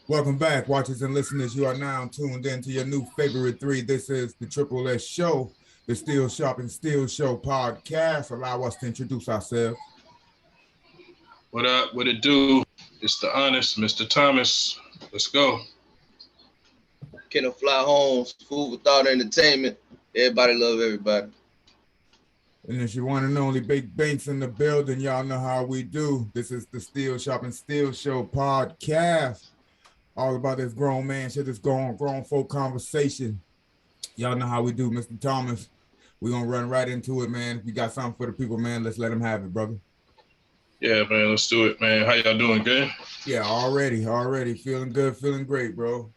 Welcome back, watchers and listeners. You are now tuned in to your new favorite three. This is the Triple S Show, the Steel Shop and Steel Show podcast. Allow us to introduce ourselves. What up? What it do? It's the honest Mr. Thomas. Let's go. Kenneth Fly Holmes, Food for Thought Entertainment. Everybody love everybody. And it's your one and only Big Banks in the building. Y'all know how we do. This is the Steel Shop and Steel Show podcast. All about this grown man shit, this grown folk conversation. Y'all know how we do, Mr. Thomas. We're going to run right into it, man. If you got something for the people, man, let's let them have it, brother. Yeah, man, let's do it, man. How y'all doing? Good? Yeah, already. Feeling good, feeling great, bro.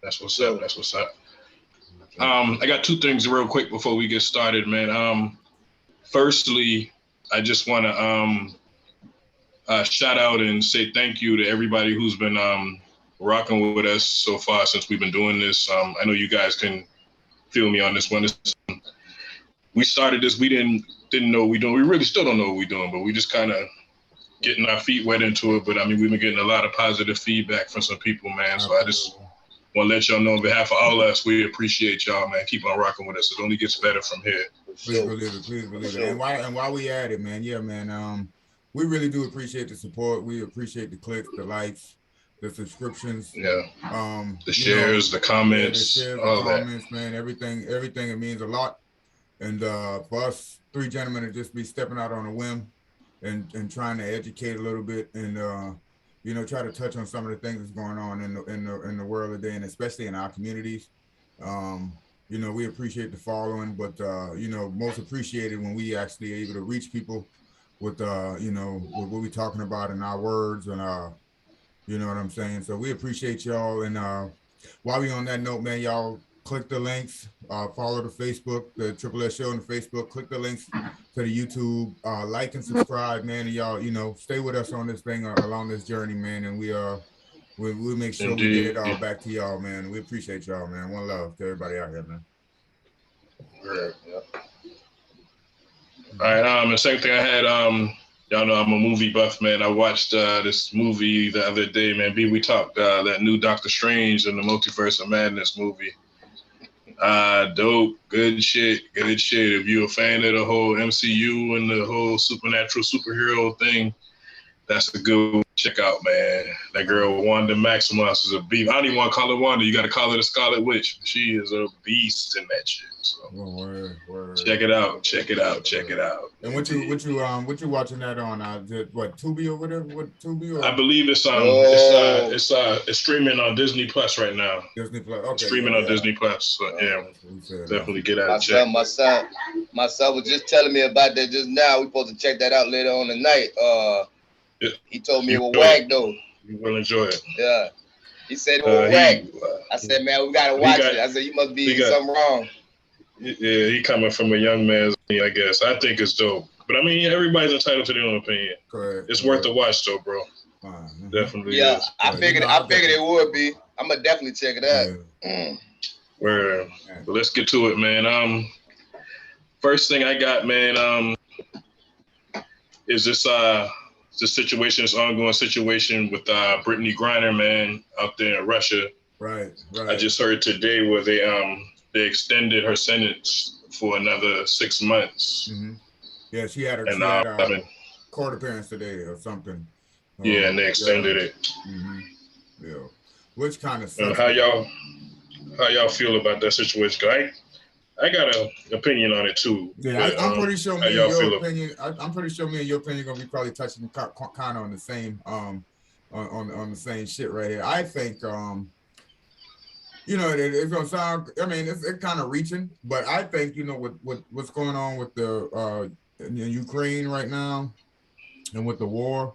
That's what's up. I got two things real quick before we get started, man. Firstly, I just want to shout out and say thank you to everybody who's been rocking with us so far since we've been doing this. I know you guys can feel me on this one. We started this, we didn't know what we're doing. We really still don't know what we're doing, but we just kind of getting our feet wet into it. But I mean, we've been getting a lot of positive feedback from some people, man. So I just want to let y'all know on behalf of all of us, we appreciate y'all, man. Keep on rocking with us. It only gets better from here. Please believe it. And while we at it, man, yeah, man, we really do appreciate the support. We appreciate the clicks, the likes, the subscriptions, the shares, the comments, all comments, man, everything. It means a lot. And for us three gentlemen to just be stepping out on a whim and trying to educate a little bit and try to touch on some of the things that's going on in the world today, and especially in our communities. We appreciate the following, but most appreciated when we actually able to reach people with with what we're talking about in our words and you know what I'm saying? So we appreciate y'all. And while we on that note, man, y'all click the links, follow the Facebook, the Triple S Show on the Facebook, click the links to the YouTube, like and subscribe, man. And y'all, stay with us on this thing along this journey, man. And we'll make sure we get it all back to y'all, man. We appreciate y'all, man. One love to everybody out here, man. Yeah. All right, the same thing I had, y'all know I'm a movie buff, man. I watched this movie the other day, man. We talked that new Doctor Strange and the Multiverse of Madness movie. Dope, good shit. If you're a fan of the whole MCU and the whole supernatural superhero thing, that's a good one to check out, man. That girl Wanda Maximoff is a beast. I don't even want to call her Wanda. You got to call her the Scarlet Witch. She is a beast in that shit. So word. Check it out. And what you watching that on? Tubi or whatever? What Tubi? Or? I believe it's it's streaming on Disney Plus right now. Disney Plus. Okay. Streaming on Disney Plus. So definitely get out and check. My son was just telling me about that just now. We're supposed to check that out later on tonight. He told me it was whack though. You will enjoy it. Yeah. He said it was whack. I said, man, we gotta watch it. I said, you must be something wrong. Yeah, he coming from a young man's opinion, I guess. I think it's dope. But I mean, everybody's entitled to their own opinion. Correct. It's worth the watch though, bro. Definitely is. I figured it would be. I'm gonna definitely check it out. Yeah. But let's get to it, man. First thing I got, man, is this ongoing situation with Brittney Griner, man, out there in Russia. Right. I just heard today where they extended her sentence for another 6 months. Mm-hmm. Yeah, she had court appearance today or something. Yeah, and they extended it. Mm-hmm. Yeah, which kind of sucks. How y'all feel about that situation? I got an opinion on it too. Yeah, I'm pretty sure me and your opinion. I'm pretty sure me and your opinion gonna be probably touching kind of on the same on the same shit right here. I think it's gonna sound. I mean, it's kind of reaching, but I think what's going on with the in Ukraine right now and with the war.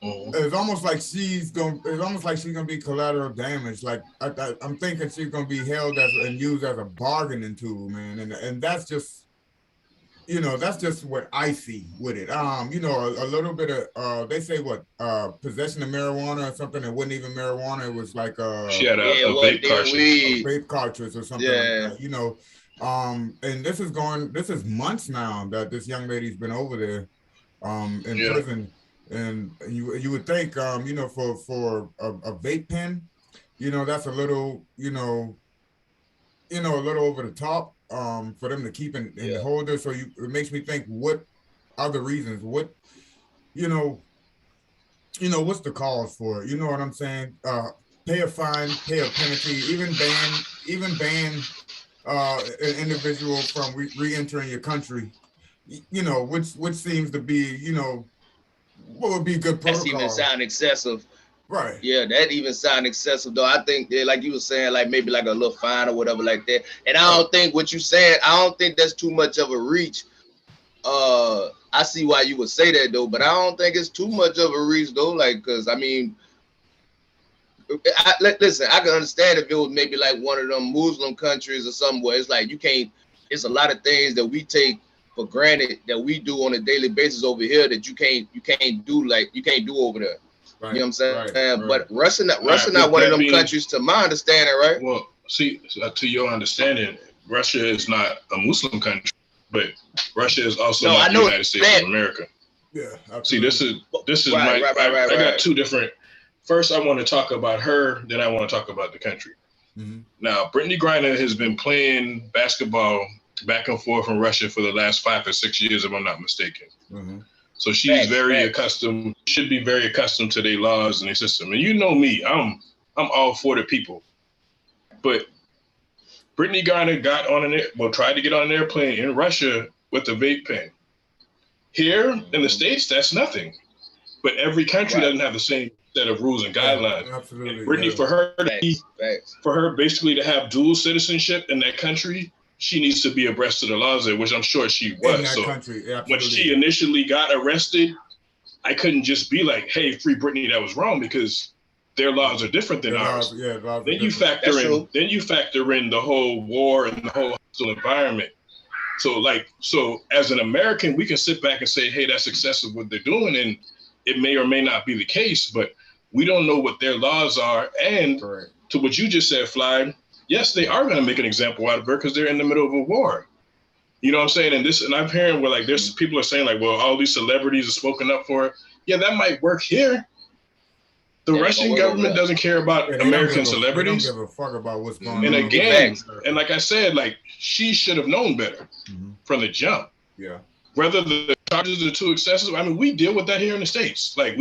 It's almost like she's gonna be collateral damage. Like I'm thinking she's gonna be held and used as a bargaining tool, man. And that's just what I see with it. A little bit of they say possession of marijuana or something that wasn't even marijuana. It was like she had a vape cartridge or something. Yeah. Like that, and this is months now that this young lady's been over there in prison. And you would think, you know, for a vape pen, you know, that's a little, a little over the top, for them to keep and hold it. So it makes me think, what are the reasons? What, you know, what's the cause for it? You know what I'm saying? Pay a fine, pay a penalty, even ban an individual from re-entering your country. You know, which seems to be, what would be good protocol. That's even sound excessive. Right. Yeah, that even sound excessive though. I think like you were saying, like maybe like a little fine or whatever like that. And I don't think what you saying, I don't think that's too much of a reach. I see why you would say that though, but I don't think it's too much of a reach though. Like, cause I mean, listen, I can understand if it was maybe like one of them Muslim countries or something where it's like you can't. It's a lot of things that we take for granted that we do on a daily basis over here that you can't do over there. Right. You know what I'm saying? Right. But Russia not one of them countries, to my understanding, right? Well, see, to your understanding, Russia is not a Muslim country, but Russia is also not the United States of America. Yeah. Absolutely. See, this is I got two different. First, I want to talk about her, then I want to talk about the country. Mm-hmm. Now, Brittney Griner has been playing basketball back and forth from Russia for the last 5 or 6 years, if I'm not mistaken. Mm-hmm. So she's accustomed, should be very accustomed to their laws and their system. And you know me, I'm all for the people. But Brittney Griner tried to get on an airplane in Russia with a vape pen. Here in the States, that's nothing. But every country doesn't have the same set of rules and guidelines. Yeah, absolutely. And Brittney, for her basically to have dual citizenship in that country, she needs to be abreast of the laws there, which I'm sure she was. So when she initially got arrested, I couldn't just be like, hey, free Brittney, that was wrong, because their laws are different than ours. Then you factor in the whole war and the whole hostile environment. So as an American, we can sit back and say, hey, that's excessive what they're doing, and it may or may not be the case, but we don't know what their laws are. And to what you just said, Fly, yes, they are going to make an example out of her because they're in the middle of a war. You know what I'm saying? And I'm hearing where like there's people are saying like, well, all these celebrities are spoken up for her. Yeah, that might work here. The Russian government doesn't care about American celebrities. They don't give a fuck about what's going on. And again, and like I said, like she should have known better from the jump. Yeah. Whether the charges are too excessive, I mean, we deal with that here in the States. Like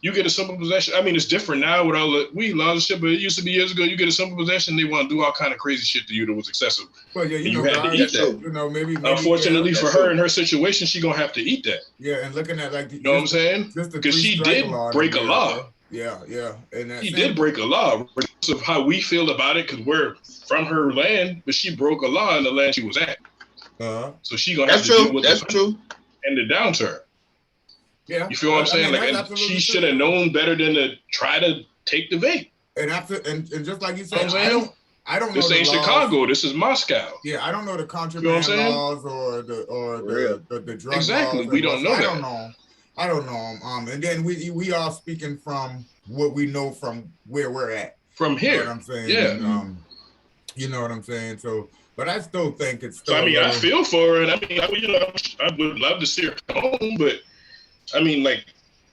you get a simple possession. I mean, it's different now with all the weed laws and shit, but it used to be years ago. You get a simple possession, they want to do all kind of crazy shit to you that was excessive. Well, yeah, you had to eat that. You know, maybe unfortunately for her in her situation, she gonna have to eat that. Yeah, and looking at like, you know what I'm saying? Because she did break a law. Yeah, and she did break a law, regardless of how we feel about it, because we're from her land, but she broke a law in the land she was at. So she gonna have to deal with That's true. And the downturn. Yeah, you feel what I'm saying? Like, she should have known better than to try to take the vape. And just like you said, I don't know. This ain't Chicago. This is Moscow. Yeah, I don't know the contraband laws or the drug exactly. laws. We don't know. I don't know. And then we are speaking from what we know from where we're at. From here. You know what I'm saying? Yeah. And, you know what I'm saying? So, but I still think it's still. So, I mean, I feel for her, and I mean, I would love to see her come home, but I mean, like,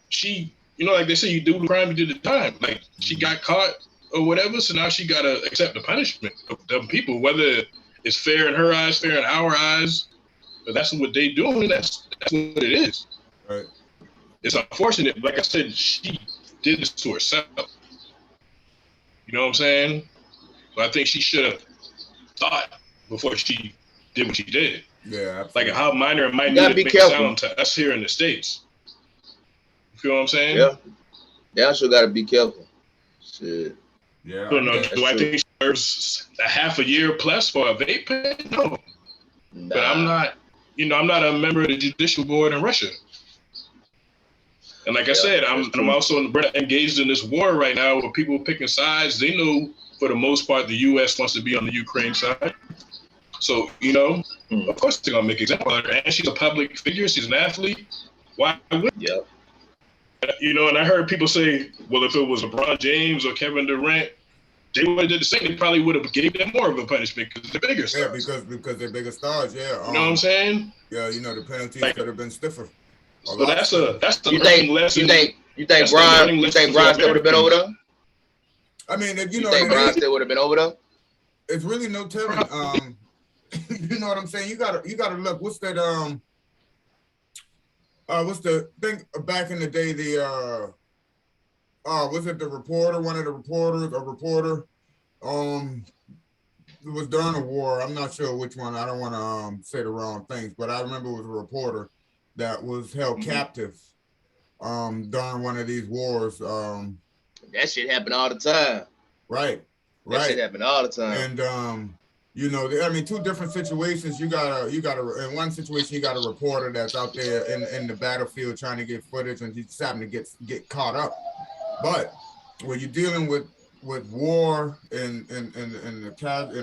she, like they say, you do the crime, you do the time. Like, she got caught or whatever, so now she got to accept the punishment of them people, whether it's fair in her eyes, fair in our eyes. But that's what they doing. That's what it is. Right. It's unfortunate. Like I said, she did this to herself. You know what I'm saying? So I think she should have thought before she did what she did. Yeah, absolutely. Like how minor it might need to make sound to us here in the States. You feel what I'm saying? Yeah. They also got to be careful. Shit. Yeah. Do I think she deserves a half a year plus for a vape pen? No. Nah. But I'm not a member of the judicial board in Russia. And like I said, I'm also engaged in this war right now where people are picking sides. They know, for the most part, the U.S. wants to be on the Ukraine side. So, of course they're going to make example of her. And she's a public figure. She's an athlete. Why wouldn't? Yeah. And I heard people say, well, if it was LeBron James or Kevin Durant, they would have did the same. They probably would have gave them more of a punishment because they're bigger stars. Yeah, because they're bigger stars, yeah. You know what I'm saying? Yeah, the penalties could have been stiffer. So that's the You learning lesson. You think Brian still would have been over there? I mean, You think Brian still would have been over there? It's really no telling. You know what I'm saying? You gotta look. What's that? What's the thing back in the day? The was it the reporter? One of the reporters, a reporter. It was during a war. I'm not sure which one. I don't want to say the wrong things, but I remember it was a reporter that was held captive during one of these wars. That shit happened all the time. Right. That shit happened all the time. And you know, I mean, two different situations. You gotta in one situation you got a reporter that's out there in the battlefield trying to get footage, and he's having to get caught up. But when you're dealing with war and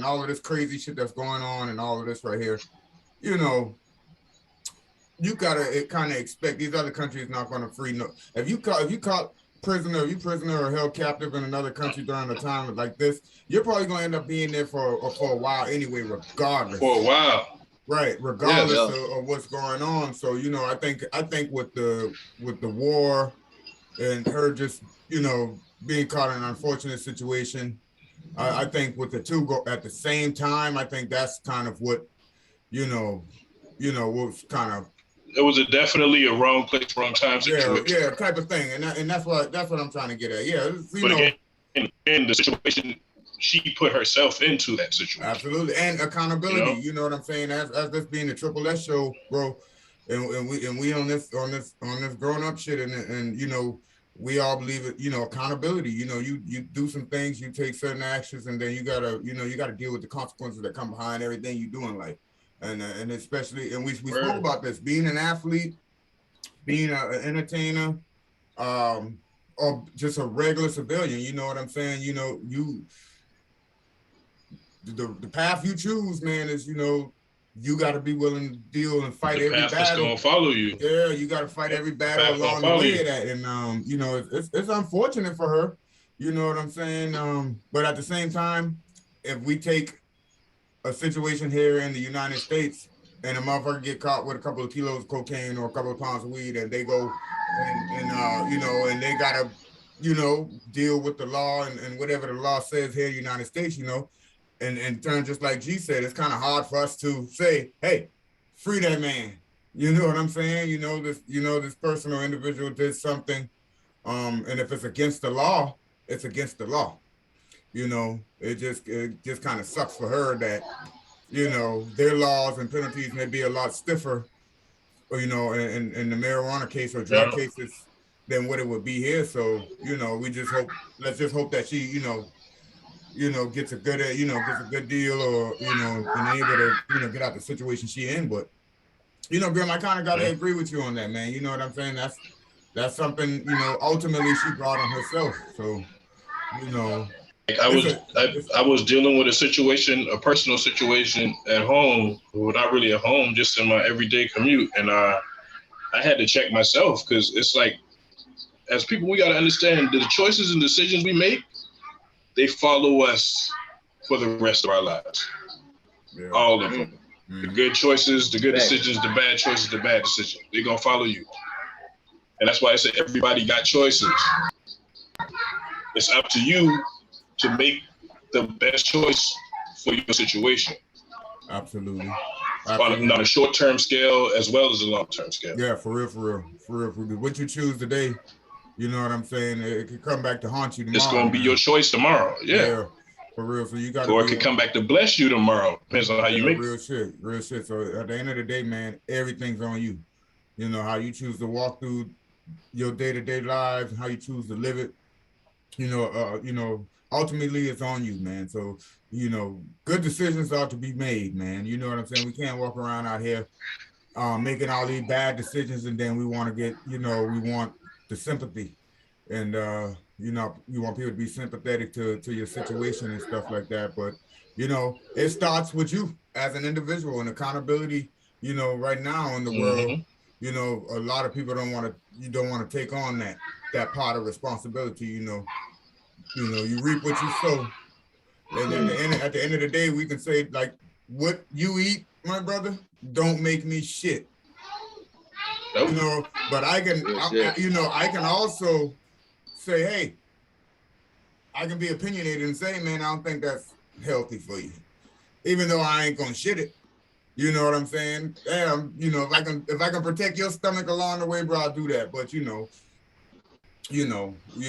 all of this crazy shit that's going on and all of this right here, you know, you gotta kind of expect these other countries not going to free no. If you caught prisoner or held captive in another country during a time like this, you're probably going to end up being there for a while anyway, regardless. For a while, right? Regardless of what's going on. So you know, I think with the war and her just being caught in an unfortunate situation, I think with the two go at the same time, I think that's kind of what was kind of. It was definitely a wrong place, wrong time situation. Yeah, type of thing, and that's what I'm trying to get at. Yeah, but again, in the situation, she put herself into that situation. Absolutely, and accountability. You know what I'm saying? As this being the Triple S show, bro, and we on this grown up shit, and you know, we all believe it. You know, accountability. You know, you do some things, you take certain actions, and then you gotta deal with the consequences that come behind everything you do in life. And especially, and we spoke about this, being an athlete, being an entertainer, or just a regular civilian, you know what I'm saying? You know, the path you choose, man, is, you got to be willing to deal and fight every battle. The path is going to follow you. Yeah, you got to fight every battle along the way of that. And, you know, it's unfortunate for her, you know what I'm saying? But at the same time, if we take a situation here in the United States and a motherfucker get caught with a couple of kilos of cocaine or a couple of pounds of weed, and they go and they gotta, deal with the law and whatever the law says here in the United States, and turn, just like G said, it's kind of hard for us to say, hey, free that man. You know what I'm saying? This person or individual did something, and if it's against the law, it's against the law. It just kind of sucks for her that, their laws and penalties may be a lot stiffer, in the marijuana case or drug cases than what it would be here. So, let's just hope that she, gets a good deal, or, and able to, get out the situation she in. But, Grim, I kind of got to agree with you on that, man. You know what I'm saying? That's something, ultimately she brought on herself. So, I was dealing with a personal situation at home, well, not really at home, just in my everyday commute. And I had to check myself, because it's like, as people, we got to understand that the choices and decisions we make, they follow us for the rest of our lives. Yeah. All of them. Mm-hmm. The good choices, the good decisions, the bad choices, the bad decisions. They're going to follow you. And that's why I say everybody got choices. It's up to you to make the best choice for your situation. Absolutely. On a short-term scale as well as a long-term scale. Yeah, for real. What you choose today, you know what I'm saying? It could come back to haunt you tomorrow. It's going to be your choice tomorrow. Yeah. For real. So you got to. Or it could come back to bless you tomorrow. Depends on how you make it. Real shit. So at the end of the day, man, everything's on you. You know, how you choose to walk through your day-to-day lives, how you choose to live it. Ultimately it's on you, man. So, good decisions ought to be made, man. You know what I'm saying? We can't walk around out here making all these bad decisions, and then we want to get, we want the sympathy, and you want people to be sympathetic to your situation and stuff like that. But it starts with you as an individual, and accountability. Right now in the world, a lot of people don't want to take on that part of responsibility. You reap what you sow. And then at the end of the day, we can say, like, what you eat, my brother, don't make me shit. You know, but I can, you know, I can also say, hey, I can be opinionated and say, man, I don't think that's healthy for you, even though I ain't gonna shit it. You know what I'm saying? Damn, you know, if I can protect your stomach along the way, bro, I'll do that. But you know.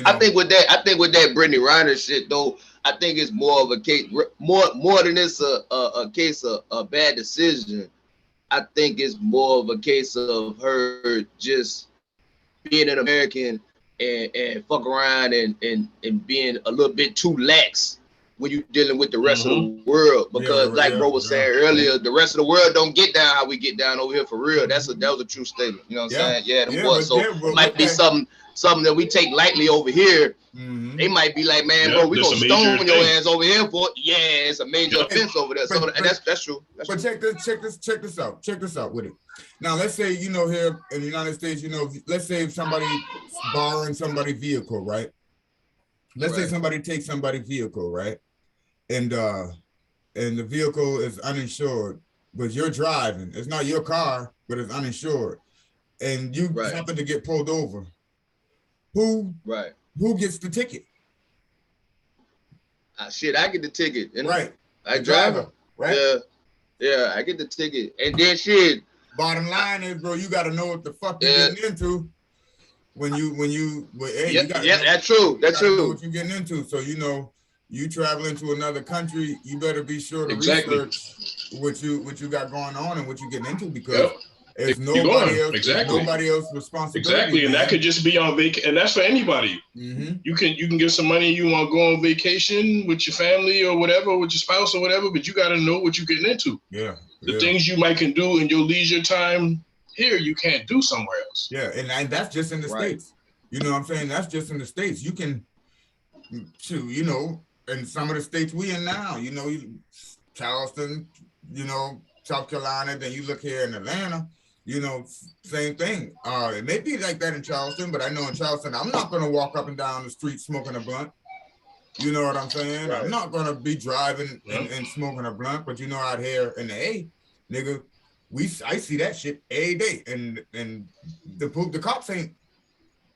I think with that Brittney Griner shit though, I think it's more of a case, more than it's a case of a bad decision. I think it's more of a case of her just being an American and fuck around and being a little bit too lax when you're dealing with the rest of the world. Because like bro was saying earlier, the rest of the world don't get down how we get down over here for real. That was a true statement. You know what I'm saying? Yeah, so it might be something that we take lightly over here. They might be like, man, bro, we gonna stone your ass over here for it. Yeah, it's a major offense over there. So that's true. But check this out. Check this out with it. Now let's say, you know, here in the United States, you know, let's say if somebody borrowing somebody's vehicle, right? Let's say somebody takes somebody's vehicle, right? And the vehicle is uninsured, but you're driving. It's not your car, but it's uninsured. And you happen to get pulled over. Who gets the ticket? Shit, I get the ticket. Right. I drive it. Right. Yeah, I get the ticket. And then shit. Bottom line is, bro, you gotta know what the fuck you're getting into that's true. That's true. Know what you're getting into. So you know, you traveling to another country, you better be sure to research what you got going on and what you're getting into, because it's nobody else responsibility. Exactly, and that could just be on vacation, and that's for anybody. You can get some money, you want to go on vacation with your family or whatever, with your spouse or whatever, but you got to know what you're getting into. The things you might can do in your leisure time here, you can't do somewhere else. And that's just in the States. You know what I'm saying? That's just in the States. You can, you know, in some of the states we in now, you know, Charleston, you know, South Carolina, then you look here in Atlanta, you know, same thing. It may be like that in Charleston, but I know in Charleston, I'm not going to walk up and down the street smoking a blunt. You know what I'm saying? I'm not going to be driving and smoking a blunt, but you know, out here in the A, nigga, I see that shit every day. And the cops ain't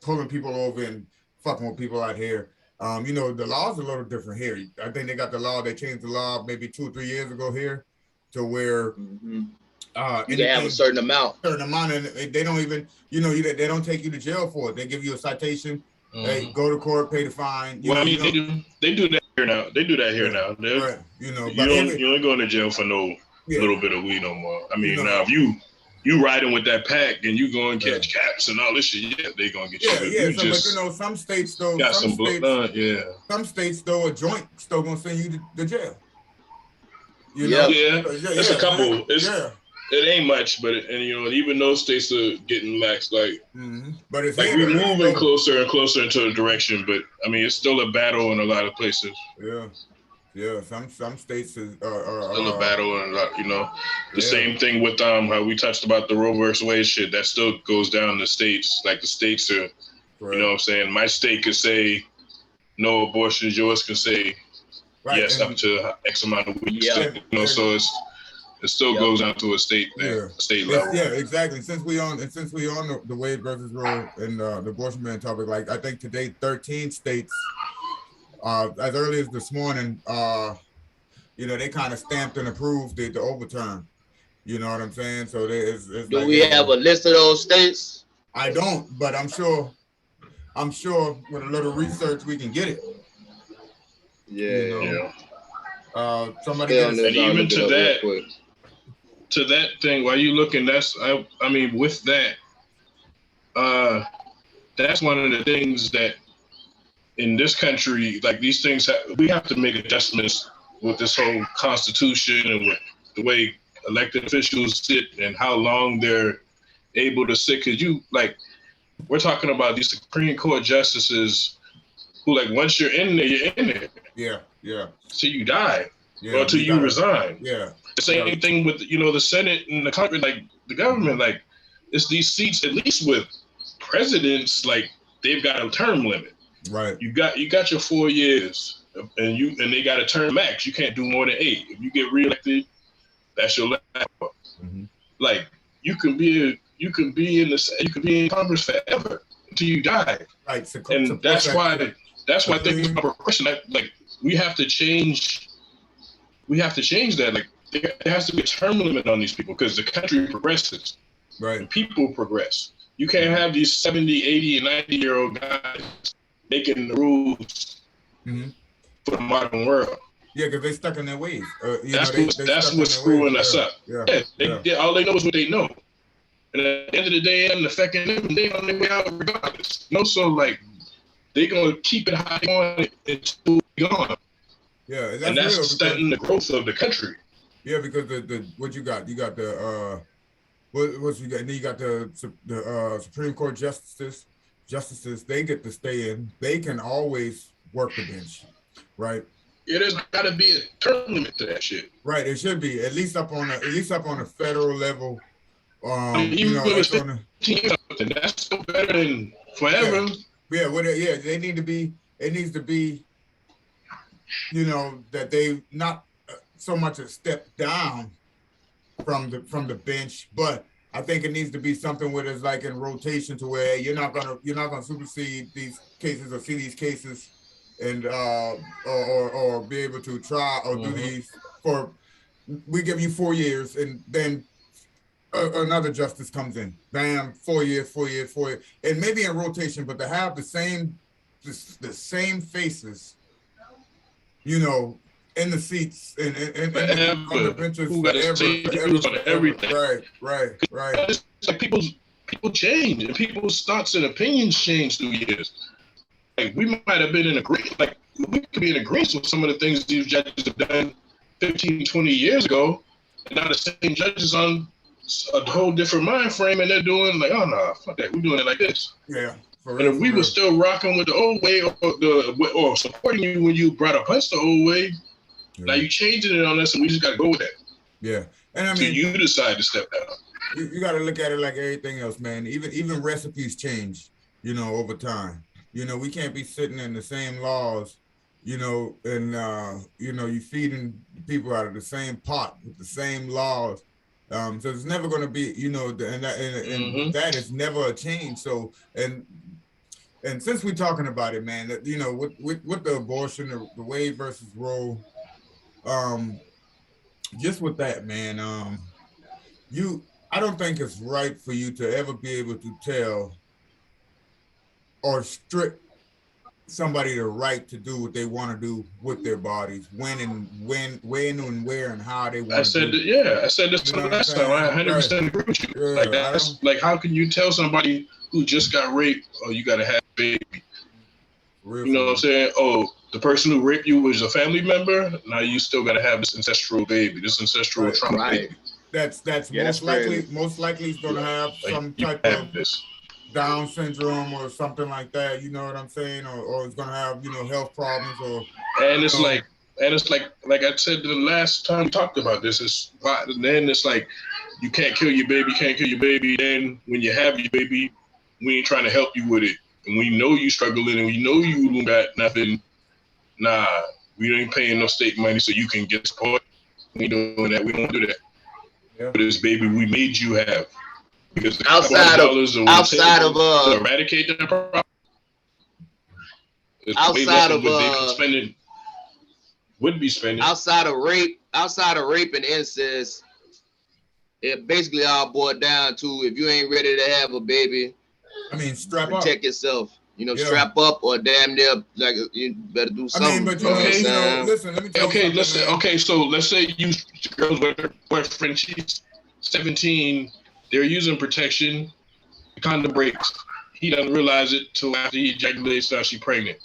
pulling people over and fucking with people out here. You know, the law's a little different here. I think they got the law, they changed the law maybe 2 or 3 years ago here to where you can have a certain amount, and they don't even, you know, they don't take you to jail for it. They give you a citation, they go to court, pay the fine. Well, I mean, they do that here now. They do that here now. You know, you ain't going to jail for no little bit of weed no more. I mean, now if you riding with that pack and you go and catch caps and all this shit, they gonna get you. But you know, some states though, some states though, a joint still gonna send you to jail. You know? It's a couple. It ain't much, but you know, even those states are getting lax. Like, but it's like we're moving closer and closer into a direction. But I mean, it's still a battle in a lot of places. Some states are still a battle, and you know, the same thing with how we touched about the Roe versus Wade shit. That still goes down the states. Like the states are, you know what I'm saying? My state could say no abortions. Yours can say yes up to X amount of weeks. You know, so it still goes down to a state level. Exactly. Since we on the Wade versus Roe and the abortion ban topic, like I think today 13 states. As early as this morning, you know, they kind of stamped and approved the overturn. You know what I'm saying? So do we have a list of those states? I don't, but I'm sure with a little research we can get it. Somebody and even to that thing, while you looking, I mean, with that, that's one of the things that in this country, like these things, we have to make adjustments with this whole constitution and with the way elected officials sit and how long they're able to sit. Cause we're talking about these Supreme Court justices who, like, once you're in there, you're in there. Yeah. Till you die, or till you resign. Yeah. The same thing with, you know, the Senate and the Congress, like the government, like it's these seats, at least with presidents, like they've got a term limit. Right. You got your 4 years, and they got a term max. You can't do more than 8. If you get reelected, that's your last. Like you can be you can be in Congress forever until you die. Right. And that's why I think it's a question that like we have to change that. Like there has to be a term limit on these people because the country progresses. Right. And people progress. You can't have these 70, 80, and 90-year-old guys making the rules for the modern world. Yeah, because they're stuck in their ways. That's what's screwing us up. Yeah, all they know is what they know. And at the end of the day, it ain't affecting them. They on their way out regardless. So like, they gonna keep it how they want it until we're gone. Yeah, and that's stunting the growth of the country. Yeah, because the what you got? You got the what you got? And then you got the Supreme Court justices. They get to stay in. They can always work the bench, right? Yeah, there's got to be a term limit to that shit. Right, it should be at least up on a federal level. Even if it's 15 years, that's still better than forever. Yeah, they need to be. It needs to be. That they not so much a step down from the bench, but I think it needs to be something where it's like in rotation to where you're not gonna supersede these cases or see these cases and or be able to try or do these for. We give you 4 years and then another justice comes in. Bam, 4 years, and maybe in rotation, but to have the same faces, in the seats and on the benches forever. Everything. Right. It's like people change and people's thoughts and opinions change through years. Like we might have been in agreement. Like we could be in agreement with some of the things these judges have done 15, 20 years ago, and now the same judges on a whole different mind frame, and they're doing like, oh no, fuck that, we're doing it like this. Yeah. And if we were still rocking with the old way or supporting you when you brought up us the old way, now you changing it on us, and we just got to go with that. Yeah, and I mean, so you decide to step down. You got to look at it like everything else, man. Even recipes change, over time. We can't be sitting in the same laws, and you feeding people out of the same pot with the same laws. So it's never going to be, and that is never a change. So and since we're talking about it, man, that with the abortion, the Wade versus Roe, just with that, man, I don't think it's right for you to ever be able to tell or strip somebody the right to do what they want to do with their bodies, when and where and how they want to. I said this last time. I 100% agree with you. Like that's like, how can you tell somebody who just got raped, oh, you got to have a baby? What I'm saying? Oh, the person who raped you was a family member. Now you still got to have this ancestral baby, this ancestral trauma baby. That's most likely he's going to have some type of Down syndrome or something like that. You know what I'm saying? Or it's going to have health problems or. And it's like I said the last time we talked about this. Then it's like you can't kill your baby. Then when you have your baby, we ain't trying to help you with it. And we know you struggling and we know you don't got nothing. Nah, we ain't paying no state money so you can get support. We ain't doing that. We don't do that. Yeah. But this baby we made you have. Because outside of to eradicate that problem. Would be spending. Outside of rape and incest, it basically all boiled down to, if you ain't ready to have a baby, strap up. Protect yourself. Strap up or damn near, like, you better do something. Listen, let me tell you something. Okay, so let's say you girls with her boyfriend, she's 17, they're using protection, the condom breaks. He doesn't realize it till after he ejaculates, now she's pregnant.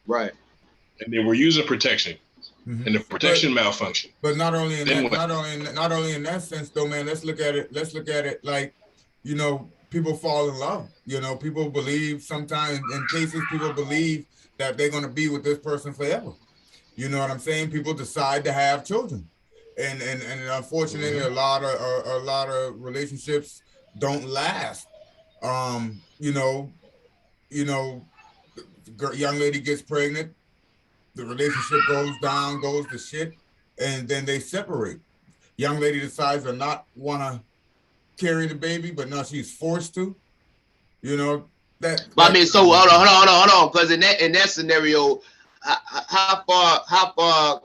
Right. And they were using protection. And the protection malfunction. But not only in that sense though, man, let's look at it like, people fall in love. People believe sometimes in cases, people believe that they're going to be with this person forever. You know what I'm saying? People decide to have children. And unfortunately, a lot of relationships don't last. The young lady gets pregnant, the relationship goes to shit, and then they separate. Young lady decides to not want to carry the baby, but now she's forced to. You know that. But I mean, so hold on, because in that scenario, how far,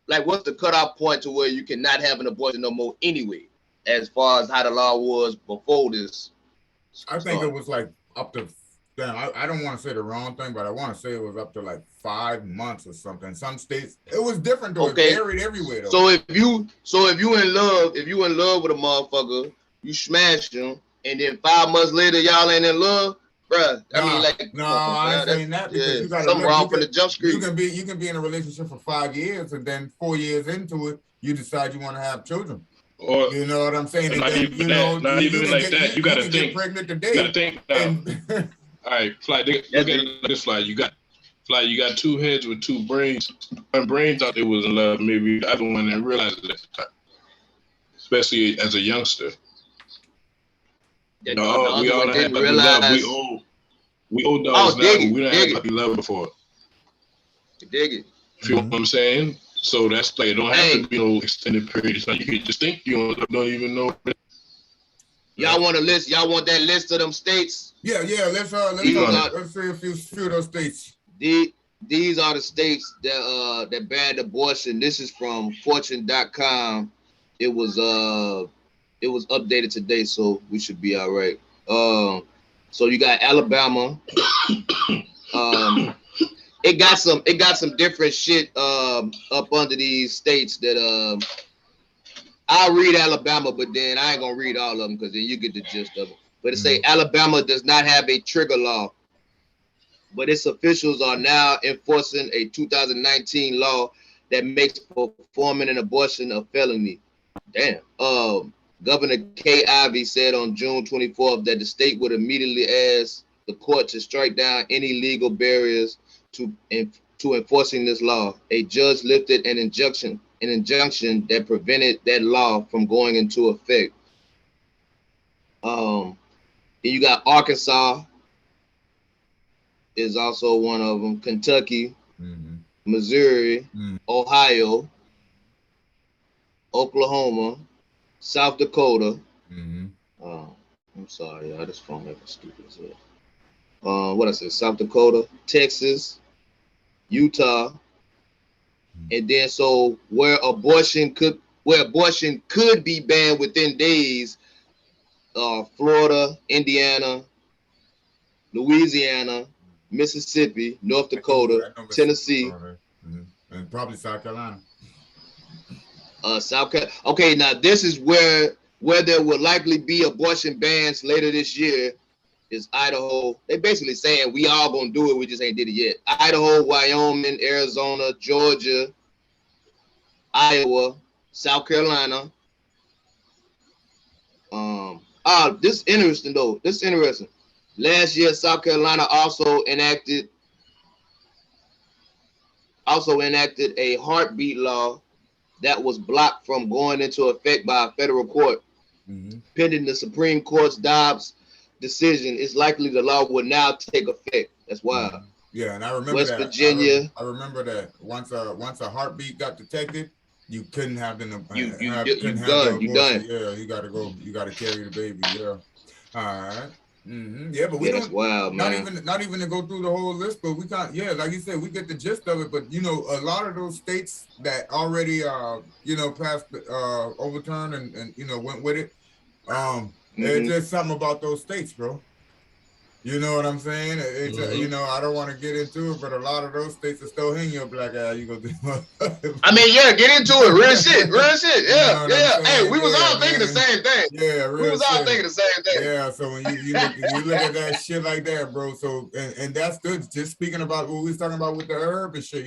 like, what's the cutoff point to where you cannot have an abortion no more anyway, as far as how the law was before this? I think it was like up to. Damn, I don't want to say the wrong thing, but I want to say it was up to like 5 months or something. Some states it was different though. Okay. It varied everywhere though. So if you in love with a motherfucker, you smash him, and then 5 months later y'all ain't in love, bruh. I mean, like, I ain't saying that because you got something wrong from the jump street. You can be in a relationship for 5 years, and then 4 years into it, you decide you want to have children. Or, you know what I'm saying? Not even that. You got to think. Pregnant today. You got to think. All right, Fly. Look at this, Fly. You got 2 heads with 2 brains. One brain thought they was in love. Maybe the other one didn't realize it at the time. Especially as a youngster. We all had love. We old dogs now. We don't have puppy love before. Dig it. You feel what I'm saying? So that's like it don't have to be no extended period of time. You can just think you don't even know. Y'all want a list? Y'all want that list of them states? Yeah. Let's see a few of those states. These are the states that banned abortion. This is from Fortune.com. It was updated today, so we should be all right. So you got Alabama. It got some different shit up under these states that I'll read Alabama, but then I ain't gonna read all of them because then you get the gist of it. But it say Alabama does not have a trigger law, but its officials are now enforcing a 2019 law that makes performing an abortion a felony. Damn. Governor Kay Ivey said on June 24th that the state would immediately ask the court to strike down any legal barriers to enforcing this law. A judge lifted an injunction that prevented that law from going into effect. Then you got Arkansas is also one of them. Kentucky, Missouri, Ohio, Oklahoma, South Dakota. I'm sorry, y'all. This phone making stupid as hell. What I said? South Dakota, Texas, Utah, and then so where abortion could be banned within days. Florida, Indiana, Louisiana, Mississippi, North Dakota, Tennessee, and probably South Carolina. Okay, now this is where there will likely be abortion bans later this year. Is Idaho. They basically saying we all gonna do it, we just ain't did it yet. Idaho, Wyoming, Arizona, Georgia, Iowa, South Carolina. This is interesting though. Last year, South Carolina also enacted a heartbeat law that was blocked from going into effect by a federal court. Pending the Supreme Court's Dobbs decision, it's likely the law will now take effect. That's wild. Yeah, and I remember West Virginia. I remember that once a heartbeat got detected, you couldn't have the you done. Yeah, you gotta go. You gotta carry the baby. Yeah. All right. Yeah, but we don't. That's wild, man. Not even to go through the whole list, but we can't. Yeah, like you said, we get the gist of it. But a lot of those states that already passed overturned and went with it. It's just something about those states, bro. You know what I'm saying? It's I don't want to get into it, but a lot of those states are still hanging your black eye. You go do. I mean, yeah, get into it. Real shit. Yeah, yeah. Hey, we was all thinking the same thing. Yeah, we was all thinking the same thing. Yeah, so when you look at that shit like that, bro. So and that's good. Just speaking about what we was talking about with the herb and shit.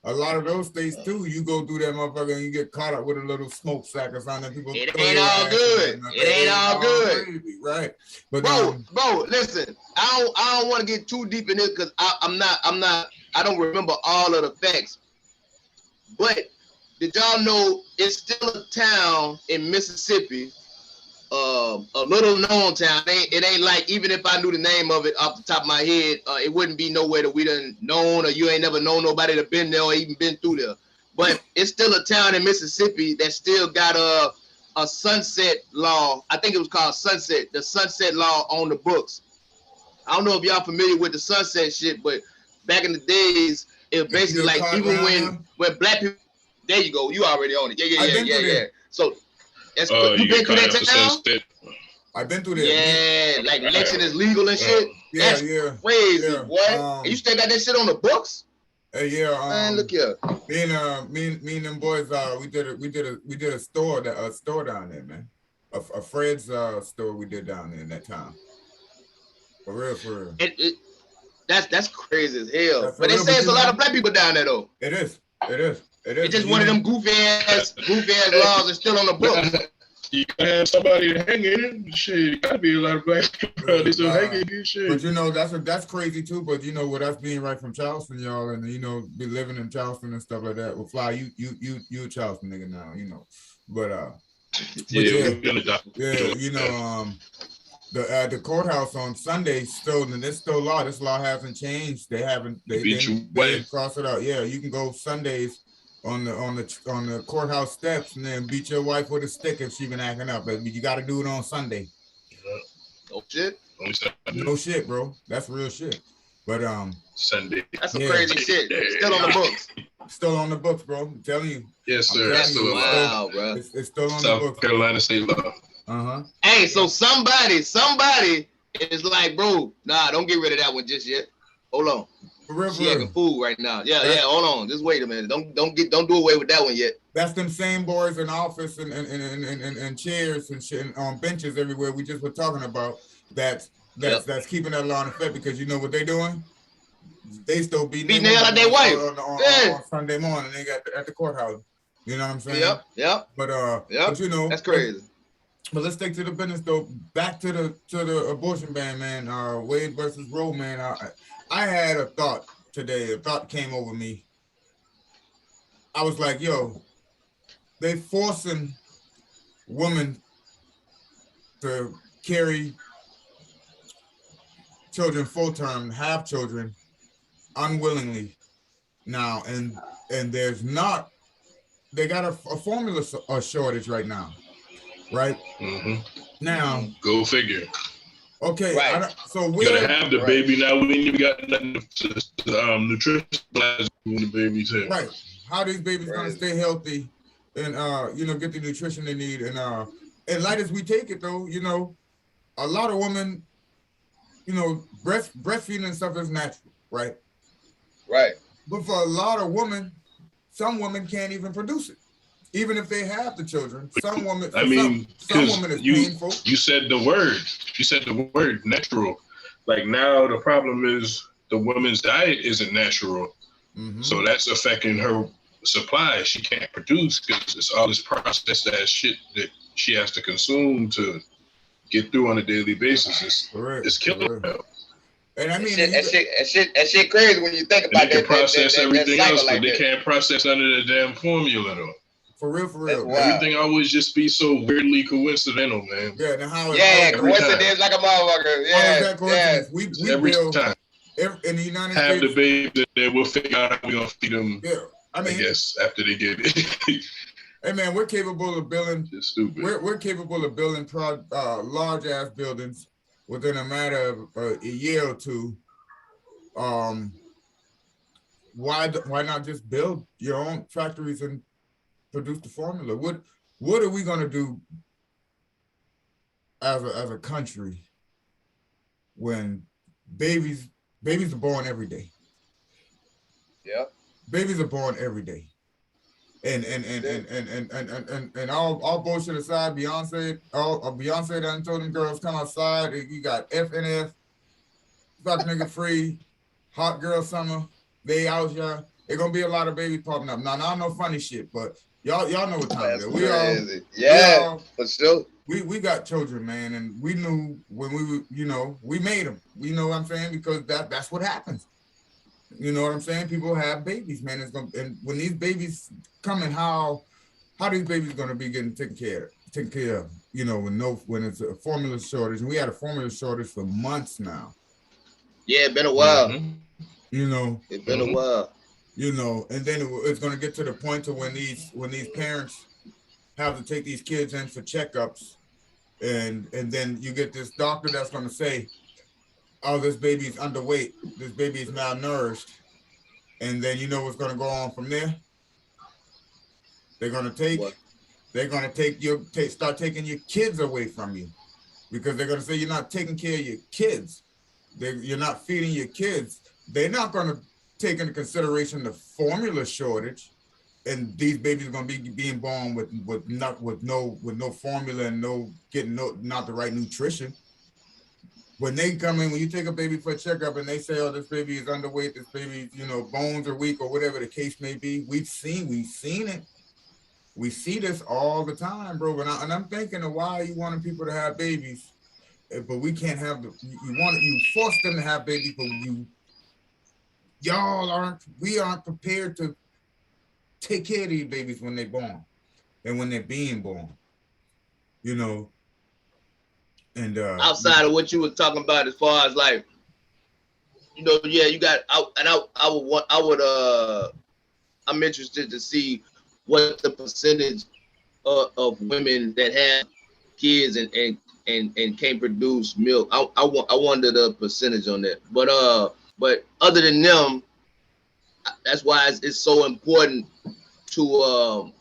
A lot of those states too. You go through that motherfucker and you get caught up with a little smoke sack or something. People. It ain't all good. It ain't all good. Crazy, right? But bro, listen. I don't want to get too deep in this because I don't remember all of the facts. But did y'all know it's still a town in Mississippi, a little known town. It ain't like, even if I knew the name of it off the top of my head, it wouldn't be nowhere that we done known, or you ain't never known nobody that been there or even been through there. But it's still a town in Mississippi that still got a sunset law. I think it was called the sunset law on the books. I don't know if y'all familiar with the sunset shit, but back in the days, it was basically like even when black people, there you go, you already on it. Yeah. So that's you been through that town? I've been through that. Yeah, like lynching is legal and shit. That's crazy, boy. And you still got that shit on the books? Man, look here. Me and them boys, we did a store down there, man. A Fred's store we did down there in that town. For real. That's crazy as hell. But they say it's a lot of black people down there though. It is. It's just one of them goofy ass laws that's still on the books. You gotta have somebody to hang in it. Shit, you gotta be a lot of black people. They still hanging in this shit. But you know, that's crazy too. But you know, with us being right from Charleston, y'all, and you know, be living in Charleston and stuff like that. Well, Fly, you a Charleston nigga now, you know. But you know, the courthouse on Sunday still, and this still law. This law hasn't changed. They didn't cross it out. Yeah, you can go Sundays on the courthouse steps and then beat your wife with a stick if she been acting up. But you got to do it on Sunday. No shit. No shit, bro. That's real shit. But Sunday. That's some crazy shit. Still on the books. Still on the books, bro. I'm telling you. Yes, sir. Wow, bro. It's still on South the books. Carolina state law. Hey, so somebody is like, bro, nah, don't get rid of that one just yet. Hold on. She acting fool right now. Yeah, hold on. Just wait a minute. Don't do away with that one yet. That's them same boys in office and chairs and shit and on benches everywhere we just were talking about. That's keeping that law in effect because you know what they doing? They still beating the hell out their wife on Sunday morning. They got at the courthouse. You know what I'm saying? Yep. But you know that's crazy. But let's take to the business though. Back to the abortion ban, man. Wade versus Roe, man. I had a thought today. A thought came over me. I was like, yo, they forcing women to carry children full term, have children unwillingly now, and there's not. They got a formula shortage right now, right? Now, go figure. Okay, right. So we gotta have the baby now. We ain't even got nothing to nutrition the babies here. Right. How these babies gonna stay healthy and you know, get the nutrition they need and light as we take it though, you know, a lot of women, you know, breastfeeding and stuff is natural, right? Right. But for a lot of women, some women can't even produce it. Even if they have the children, some women. I mean, some women is painful. You said the word. You said the word natural. Like now, the problem is the woman's diet isn't natural, so that's affecting her supply. She can't produce because it's all this processed ass shit that she has to consume to get through on a daily basis. It's killing her. And I mean, that shit crazy when you think about that. They can process everything else, but they can't process under the damn formula though. For real. Everything always just be so weirdly coincidental, man. Yeah, now how coincidence like a motherfucker. Yeah, coincidence? We every time. In the United States. Have the baby, then we'll figure out how we're gonna feed them. Yeah, I guess after they get it. Hey man, we're capable of building. It's stupid. We're capable of building large ass buildings within a matter of a year or two. Why not just build your own factories and produce the formula? What are we gonna do as a country when babies are born every day? Yeah, babies are born every day, and all bullshit aside, Beyonce done told them girls come outside. You got FNF, fuck nigga free, hot girl summer. They out here. There's gonna be a lot of babies popping up. Now, no funny shit, but y'all know what time it is. For sure. We got children, man, and we knew when we were, you know, we made them. You know what I'm saying? Because that's what happens. You know what I'm saying? People have babies, man. And when these babies coming, how these babies gonna be getting taken care of? You know, when it's a formula shortage, and we had a formula shortage for months now. Yeah, it's been a while. You know, it's been a while. You know, and then it's going to get to the point to when these parents have to take these kids in for checkups, and then you get this doctor that's going to say, oh, this baby's underweight, this baby is malnourished, and then you know what's going to go on from there. They're going to start taking your kids away from you, because they're going to say you're not taking care of your kids. You're not feeding your kids. They're not going to take into consideration the formula shortage, and these babies are going to be being born with no formula and not the right nutrition. When they come in, when you take a baby for a checkup and they say, oh, this baby is underweight, this baby, bones are weak, or whatever the case may be, we've seen it. We see this all the time, bro. And I'm thinking of why you wanting people to have babies, but we can't have you force them to have babies, but we aren't prepared to take care of these babies when they're born and when they're being born, and outside of what you were talking about, as far as like, you got I'm interested to see what the percentage of women that have kids and can't produce milk. I wonder the percentage on that. But other than them, that's why it's so important to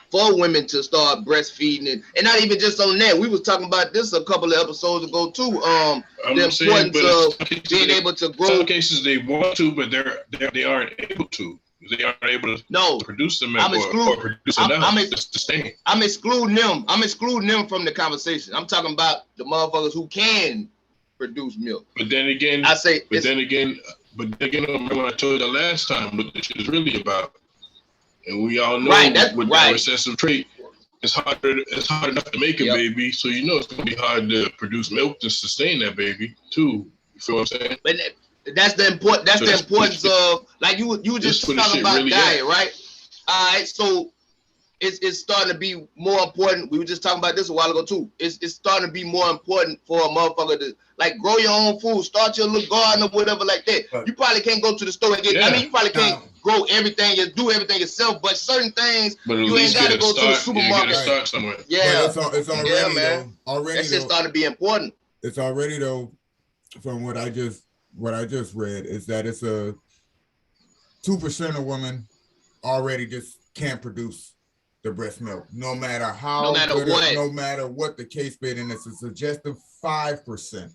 for women to start breastfeeding, and not even just on that. We was talking about this a couple of episodes ago too. The importance of being able to grow. In some cases they want to, but they aren't able to. They aren't able to produce the milk or produce enough. That's the thing. I'm excluding them from the conversation. I'm talking about the motherfuckers who can produce milk. But then again, remember when I told you the last time what this is really about. And we all know with that recessive trait, it's hard enough to make a baby, so it's gonna be hard to produce milk to sustain that baby too. You feel what I'm saying? But that's the importance of, like you were just talking about really diet, right? All right, so it's starting to be more important. We were just talking about this a while ago too. It's starting to be more important for a motherfucker to like grow your own food, start your little garden or whatever like that. You probably can't go to the store and get. I mean, you probably can't grow everything and do everything yourself, but certain things you ain't got to go to the supermarket. Start somewhere. Yeah, it's already man. Already that's just starting to be important. It's already though, from what I just read, is that it's a 2% of women already just can't produce the breast milk, no matter what the case may be, and it's a suggestive 5%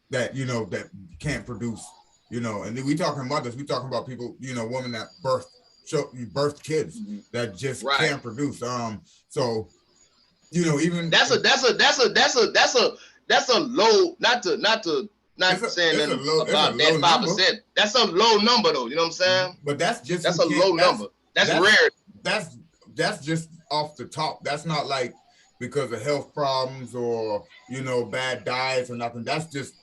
that that can't produce, and then we talking mothers, we talking about people, women that birth kids that just can't produce. So even that's a low, not saying about that 5%. That's a low number though, you know what I'm saying? But that's a low number. That's rare. That's just off the top. That's not like because of health problems or bad diets or nothing. That's just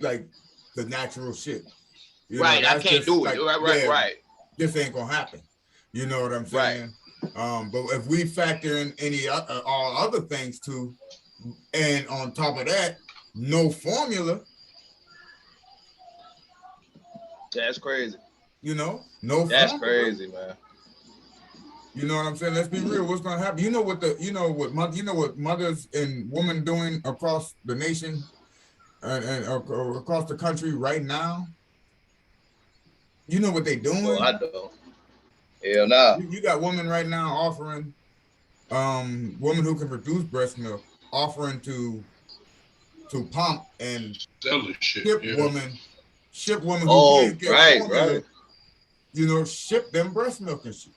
like the natural shit. I can't do it. Right. This ain't gonna happen. You know what I'm saying? Right. But if we factor in all other things too, and on top of that, no formula. That's crazy. No. That's formula. Crazy, man. You know what I'm saying? Let's be real. What's gonna happen? You know what mothers and women doing across the nation and across the country right now? You know what they doing? Well, I don't. Hell no. You got women right now offering, women who can produce breast milk, offering to pump and ship women who can't get formula, ship them breast milk and shit.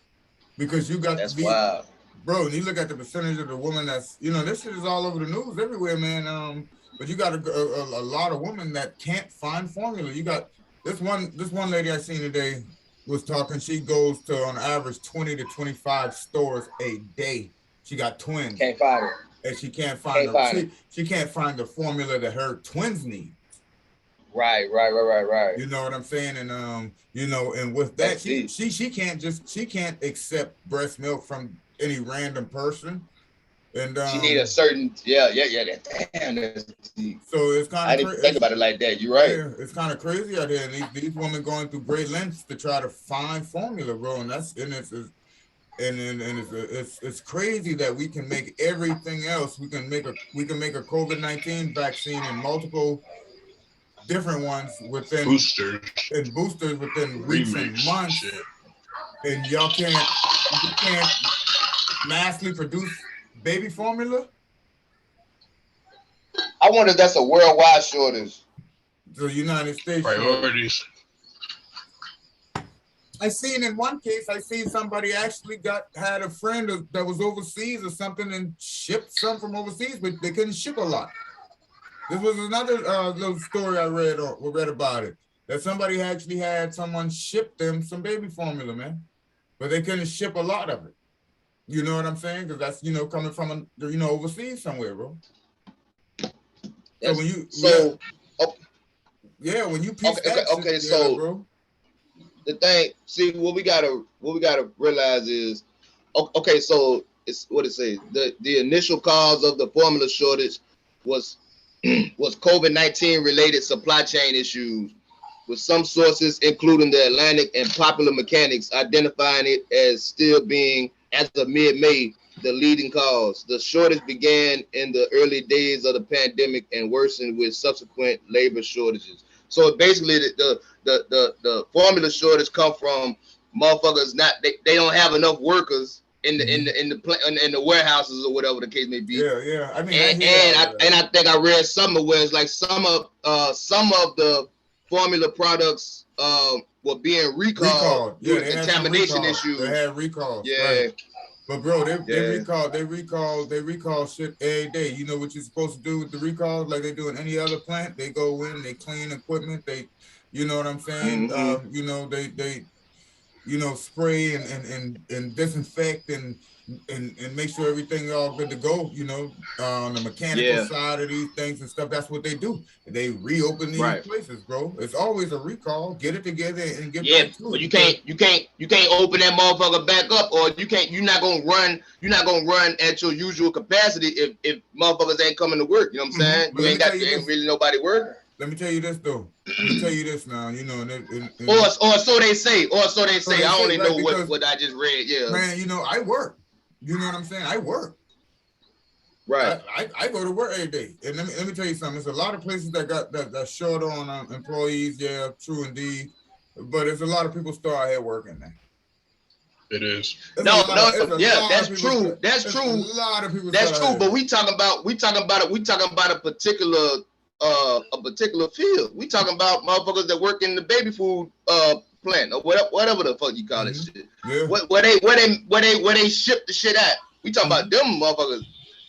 Because you got wild. Bro, and you look at the percentage of the women that's, this shit is all over the news everywhere, man. But you got a lot of women that can't find formula. You got this one lady I seen today was talking. She goes to on average 20 to 25 stores a day. She got twins. Can't find it. And she can't find she can't find the formula that her twins need. Right. You know what I'm saying? And and with that, she can't accept breast milk from any random person. And she need a certain damn. So it's kind of I didn't think about it like that. You're right. Yeah, it's kind of crazy out there, and these women going through great lengths to try to find formula, bro. And and it's crazy that we can make everything else. We can make a COVID-19 vaccine and multiple different ones within boosters within weeks and months, shit. And you can't massively produce baby formula. I wonder if that's a worldwide shortage. The United States priorities. I seen in one case, somebody actually had a friend that was overseas or something and shipped some from overseas, but they couldn't ship a lot. This was another little story I read about it, that somebody actually had someone ship them some baby formula, man, but they couldn't ship a lot of it. You know what I'm saying? Because that's, coming from, overseas somewhere, bro. So when you, when you piece so bro. The thing, see, what we gotta realize is, okay, so it's what it says. The initial cause of the formula shortage was COVID-19 related supply chain issues, with some sources, including the Atlantic and Popular Mechanics, identifying it as still being, as of mid-May, the leading cause. The shortage began in the early days of the pandemic and worsened with subsequent labor shortages. So basically, the formula shortage come from motherfuckers they don't have enough workers in the warehouses or whatever the case may be. Yeah. I mean, I think I read somewhere where it's like some of the formula products were being recalled due to contamination issues. They had recalls. Yeah. Right. But bro, they recall shit every day. You know what you're supposed to do with the recalls, like they do in any other plant? They go in, they clean equipment, you know what I'm saying? Mm-hmm. They spray and disinfect and make sure everything all good to go, on the mechanical side of these things and stuff. That's what they do. They reopen these places, bro. It's always a recall. Get it together and get back to it. But you can't open that motherfucker back up, or you're not gonna run at your usual capacity if motherfuckers ain't coming to work. You know what I'm saying? You ain't really nobody working. Let me tell you this though. Let me tell you this now. Or so they say. I only know what I just read. Yeah. Man, I work. You know what I'm saying? I work. Right. I go to work every day. And let me tell you something. There's a lot of places that's short on employees. Yeah, true indeed. But there's a lot of people still out here working now. It is. That's true. That's true. A lot of people. That's true. But we talking about a particular field. We talking about motherfuckers that work in the baby food plant or whatever the fuck you call that shit. Yeah. Where they ship the shit at. We talking about them motherfuckers.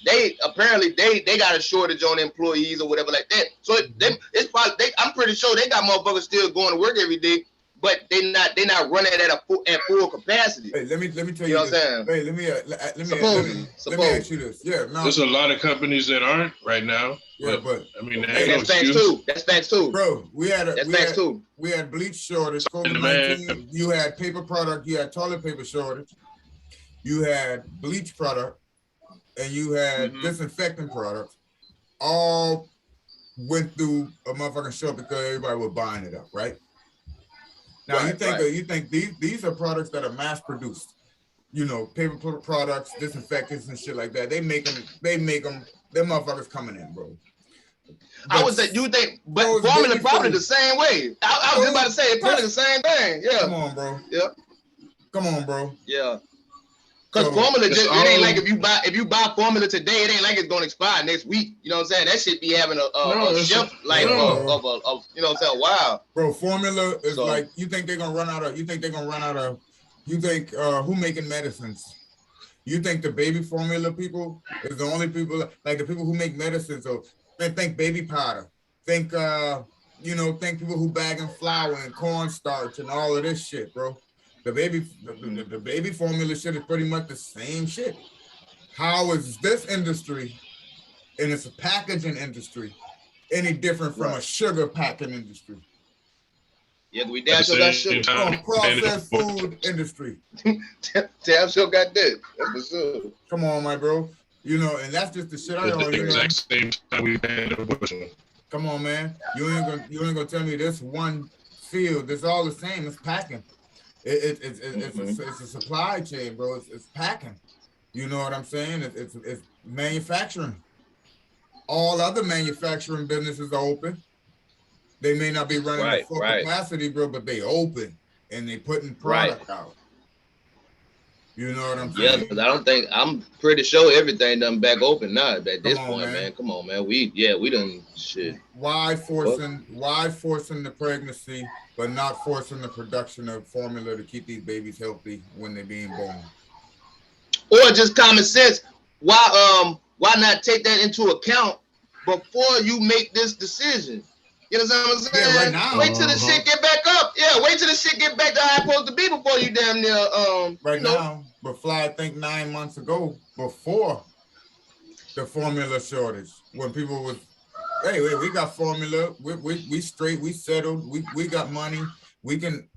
They apparently they got a shortage on employees or whatever like that. So it's probably I'm pretty sure they got motherfuckers still going to work every day, but they not running at full capacity. Hey, let me tell you. You know what I'm saying? Hey, let me ask you this. Yeah, no. There's a lot of companies that aren't right now. Yeah, but I mean, that's facts too. That's facts too, bro. We had bleach shortage. COVID-19. You had paper product. You had toilet paper shortage. You had bleach product, and you had disinfectant products. All went through a motherfucking show because everybody was buying it up, right? Now you think these are products that are mass produced, paper products, disinfectants and shit like that. They make them. Them motherfuckers coming in, bro. I would say you think, but formula probably the same way. I was about to say it's probably the same thing. Yeah. Come on, bro. Yeah. Come on, bro. Yeah. Because formula just it ain't like if you buy formula today, it ain't like it's gonna expire next week. You know what I'm saying? That shit be having a shelf life of you know what I'm saying? Wow. Bro, formula is like you think they're gonna run out of who making medicines? You think the baby formula people is the only people, like the people who make medicines? So think baby powder. Think people who bagging flour and cornstarch and all of this shit, bro. The baby formula shit is pretty much the same shit. How is this industry, and it's a packaging industry, any different from a sugar packing industry? Yeah, we damn sure got sugar. Processed food industry. Damn sure got that. That's for sure. Come on, my bro. And that's just the shit I don't. The exact same time we had abortion. Come on, man. You ain't gonna tell me this one field. It's all the same. It's packing. It's a supply chain, bro. It's packing. You know what I'm saying? It's manufacturing. All other manufacturing businesses are open. They may not be running at full capacity, bro, but they open and they putting product out. You know what I'm saying? Yeah, because I'm pretty sure everything done back open now at this point, man. Come on, man. We done shit. Why forcing the pregnancy, but not forcing the production of formula to keep these babies healthy when they're being born? Or just common sense. Why not take that into account before you make this decision? You know what I'm saying? Yeah, right now. Wait till the shit get back up. Yeah, wait till the shit get back to how it's supposed to be before you damn near now. But Fly, I think 9 months ago, before the formula shortage, when people was, hey, we got formula, we straight, we settled, we got money, we can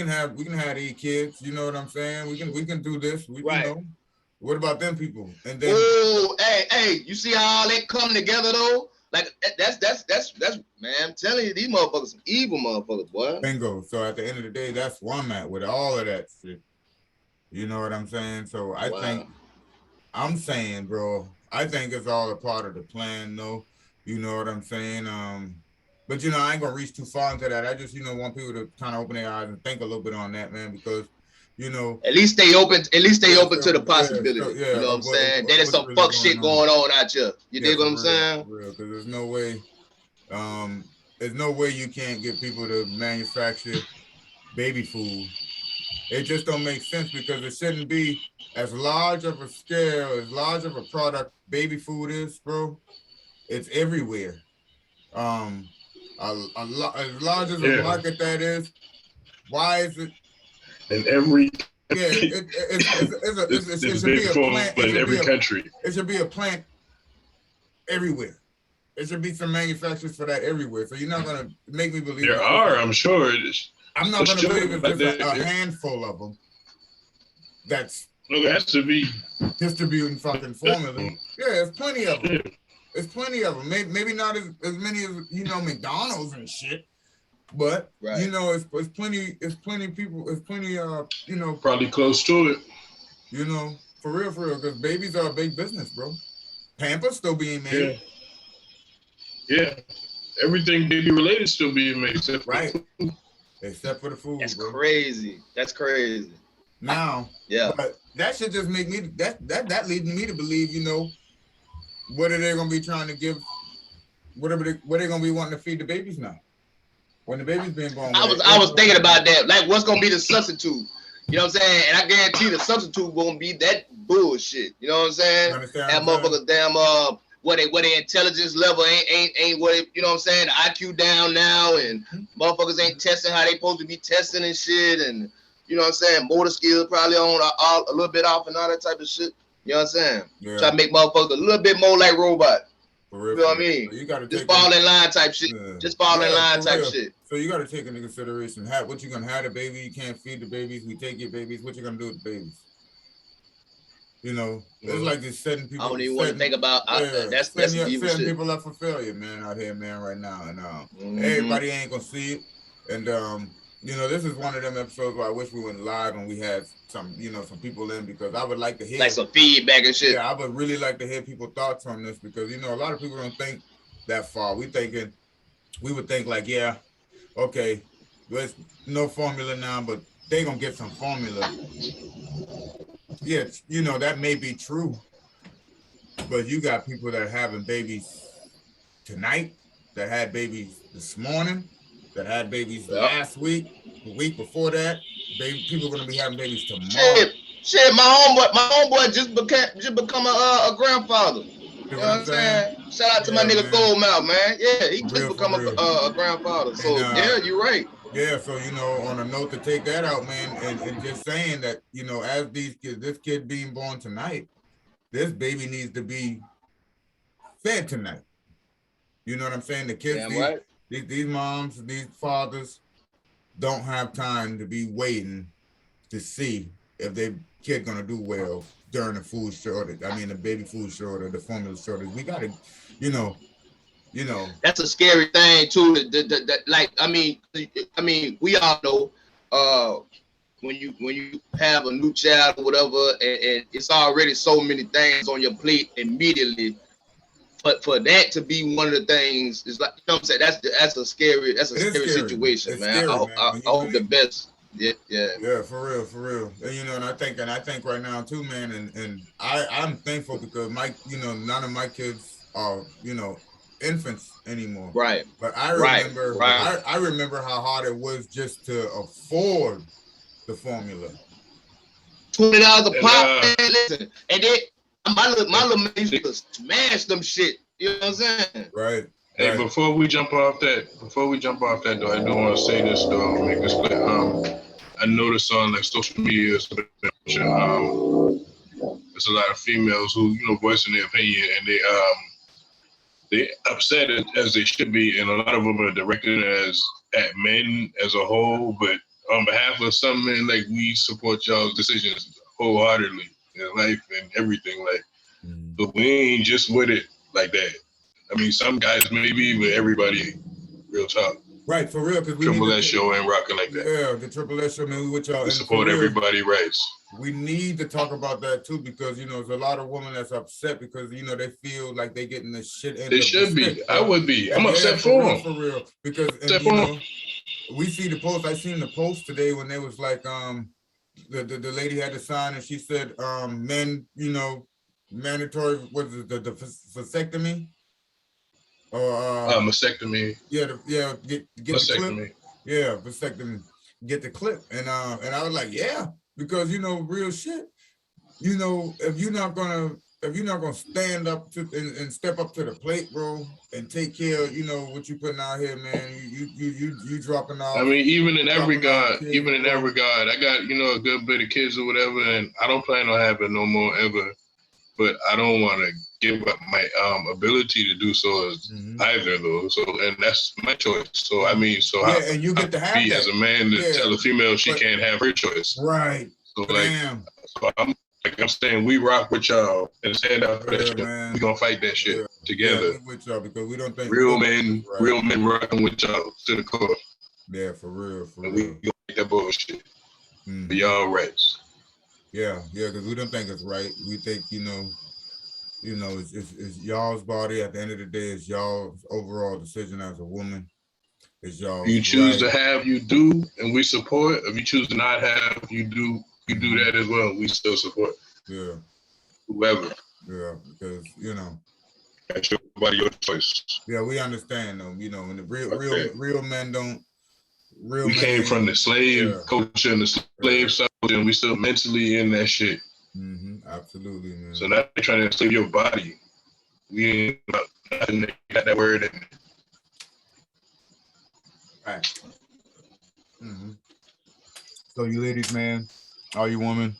have these kids. You know what I'm saying? We can do this. You know. What about them people? And then, hey, you see how all that come together though? Like that's man, I'm telling you, these motherfuckers some evil motherfuckers, boy. Bingo. So at the end of the day, that's where I'm at with all of that shit. You know what I'm saying? So I'm saying, bro, I think it's all a part of the plan, though. You know what I'm saying? But I ain't gonna reach too far into that. I just, want people to kind of open their eyes and think a little bit on that, man, because at least stay open to the possibility. You know what I'm saying? There's some fuck shit going on out here. You dig what I'm saying? For real, because there's no way you can't get people to manufacture baby food. It just don't make sense because it shouldn't be as large of a scale, as large of a product baby food is, bro. It's everywhere. As large as a market that is, why is it? In every it should be a plant in every country. It should be a plant everywhere. It should be some manufacturers for that everywhere. So you're not gonna make me believe there are. I'm sure. I'm not gonna believe it's just a handful of them. That's there has to be distributing fucking formula. Yeah, there's plenty of them. There's plenty of them. Maybe not as many as McDonald's and shit. But it's plenty people, it's plenty probably close to it. For real, because babies are a big business, bro. Pampers still being made. Yeah. Everything baby related still being made, except for the food. That's bro. crazy. That's crazy. Now, but that should just make me that leads me to believe, what are they gonna be trying to give? What are they gonna be wanting to feed the babies now? When the baby's being born, I was thinking about that. Like, what's gonna be the substitute? You know what I'm saying? And I guarantee the substitute won't be that bullshit. You know what I'm saying? That motherfuckers damn what their intelligence level ain't what it, you know what I'm saying? The IQ down now, and motherfuckers ain't testing how they supposed to be testing and shit, and you know what I'm saying? Motor skills probably on a little bit off and all that type of shit. You know what I'm saying? Try to make motherfuckers a little bit more like robots. You know what I mean? So you gotta just fall in line type shit. Just fall in line type shit. So you got to take into consideration what you gonna have the baby. You can't feed the babies. We take your babies. What you gonna do with the babies? It's like just setting people. I don't even want to think about that's setting people up for failure, man, out here, man, right now. And everybody ain't gonna see it. And this is one of them episodes where I wish we went live and we had some people in, because I would like to hear some feedback and shit. Yeah, I would really like to hear people's thoughts on this, because a lot of people don't think that far. We would think like, okay, there's no formula now, but they gonna get some formula. Yeah, that may be true, but you got people that are having babies tonight, that had babies this morning, that had babies last week, the week before that. People are gonna be having babies tomorrow. Shit, my homeboy just become a grandfather. You know what I'm saying? Shout out to my nigga Goldmouth, man. Yeah, he just become a grandfather. So you're right. Yeah, so on a note to take that out, man, and just saying that, as this kid being born tonight, this baby needs to be fed tonight. You know what I'm saying? The kids, these moms, these fathers don't have time to be waiting to see if their kid gonna do well during the food shortage. I mean, the baby food shortage, the formula shortage. We gotta, That's a scary thing too. We all know, when you have a new child or whatever, and it's already so many things on your plate immediately. But for that to be one of the things, is like, you know what I'm saying, that's a scary situation, it's man. scary, I man. When you hope the really, best. Yeah. yeah, for real. And you know, and I think right now too, man, and I'm thankful because none of my kids are, infants anymore. Right. But I Right. remember Right. I remember how hard it was just to afford the formula. $20 a And, pop, man. Listen, and then my little man used to smash them shit. You know what I'm saying? Right. Hey, before we jump off that, though, I do want to say this though, make this clear. I noticed on like social media, there's a lot of females who, voicing their opinion, and they upset as they should be, and a lot of them are directed at men as a whole. But on behalf of some men, like, we support y'all's decisions wholeheartedly in life and everything. Like, but we ain't just with it like that. I mean, some guys maybe, but everybody, real talk. Right, for real, because we Triple S show ain't rocking like that. Yeah, the Triple S show, man, we with y'all. We support everybody's rights. We need to talk about that too, because there's a lot of women that's upset because they feel like they getting the shit end. They should be. I would be. I'm upset for them. For real. Because we see the post. I seen the post today when they was like, the lady had to sign and she said, men, mandatory, was it the vasectomy? Or mastectomy. Get vasectomy. The clip. Yeah, vasectomy. Get the clip. And I was like, yeah, because real shit. If you're not gonna stand up to and step up to the plate, bro, and take care of what you putting out here, man. You dropping off. I mean, even in that regard, I got a good bit of kids or whatever, and I don't plan on having no more ever. But I don't want to give up my ability to do so either, though. So, and that's my choice. So, I mean, and you get to have that. As a man to tell a female she can't have her choice. Right. So, I'm saying, we rock with y'all and stand out for that shit. We gonna fight that shit together. Yeah, with y'all because we don't think real men rocking with y'all to the core. Yeah, for real. We gonna make that bullshit. For y'all rights. Yeah, because we don't think it's right. We think, it's y'all's body. At the end of the day, it's y'all's overall decision as a woman. It's y'all. If you choose to have, you do, and we support. If you choose to not have, you do that as well. We still support. Yeah. Whoever. Yeah, because that's your body, your choice. Yeah, we understand though. And the real men don't. We came from the slave culture and the slave side, and we still mentally in that shit. Absolutely, man. So now they're trying to enslave your body. We ain't nothing that got that word in it. Right. So you ladies, man, all you women,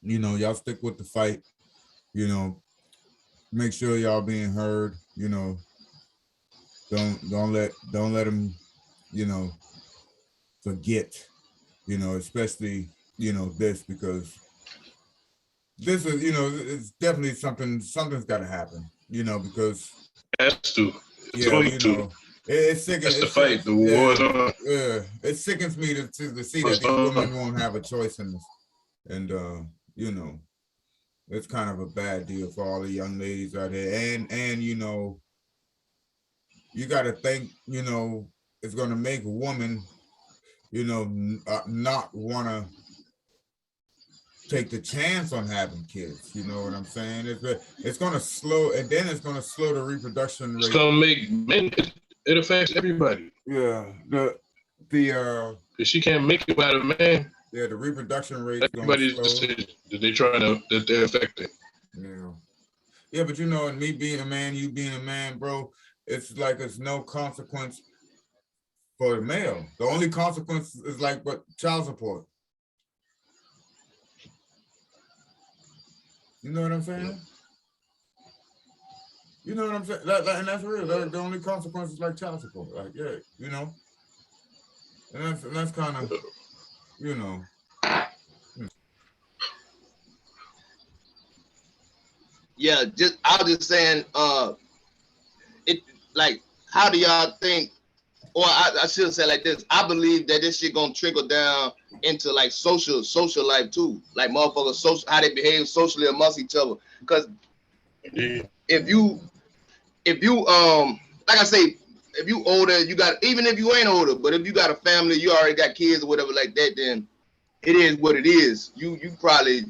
y'all stick with the fight. Make sure y'all being heard. Don't let them, forget, especially, this, because this is, it's definitely something's got to happen, because it has to. It's sick. That's the fight. The war's on. Yeah, it sickens me to see that these women won't have a choice in this, and it's kind of a bad deal for all the young ladies out here, and you got to think, it's going to make a woman, not want to take the chance on having kids. You know what I'm saying? It's going to slow, and then it's going to slow the reproduction rate. It's going to make men. It affects everybody. Yeah, because she can't make it without a man. Yeah, the reproduction rate. Everybody's decision that they're affecting. Yeah, but and me being a man, you being a man, bro, it's like it's no consequence for the male. The only consequence is like what child support. You know what I'm saying? You know what I'm saying? And that's real. The only consequence is like child support. Like, yeah, and that's kind of, Yeah, I was just saying, it like, how do y'all think, or I should say like this. I believe that this shit gonna trickle down into like social life too. Like motherfuckers, social, how they behave socially amongst each other. Because if you like I say, if you older, you got, even if you ain't older, but if you got a family, you already got kids or whatever like that, then it is what it is. You probably,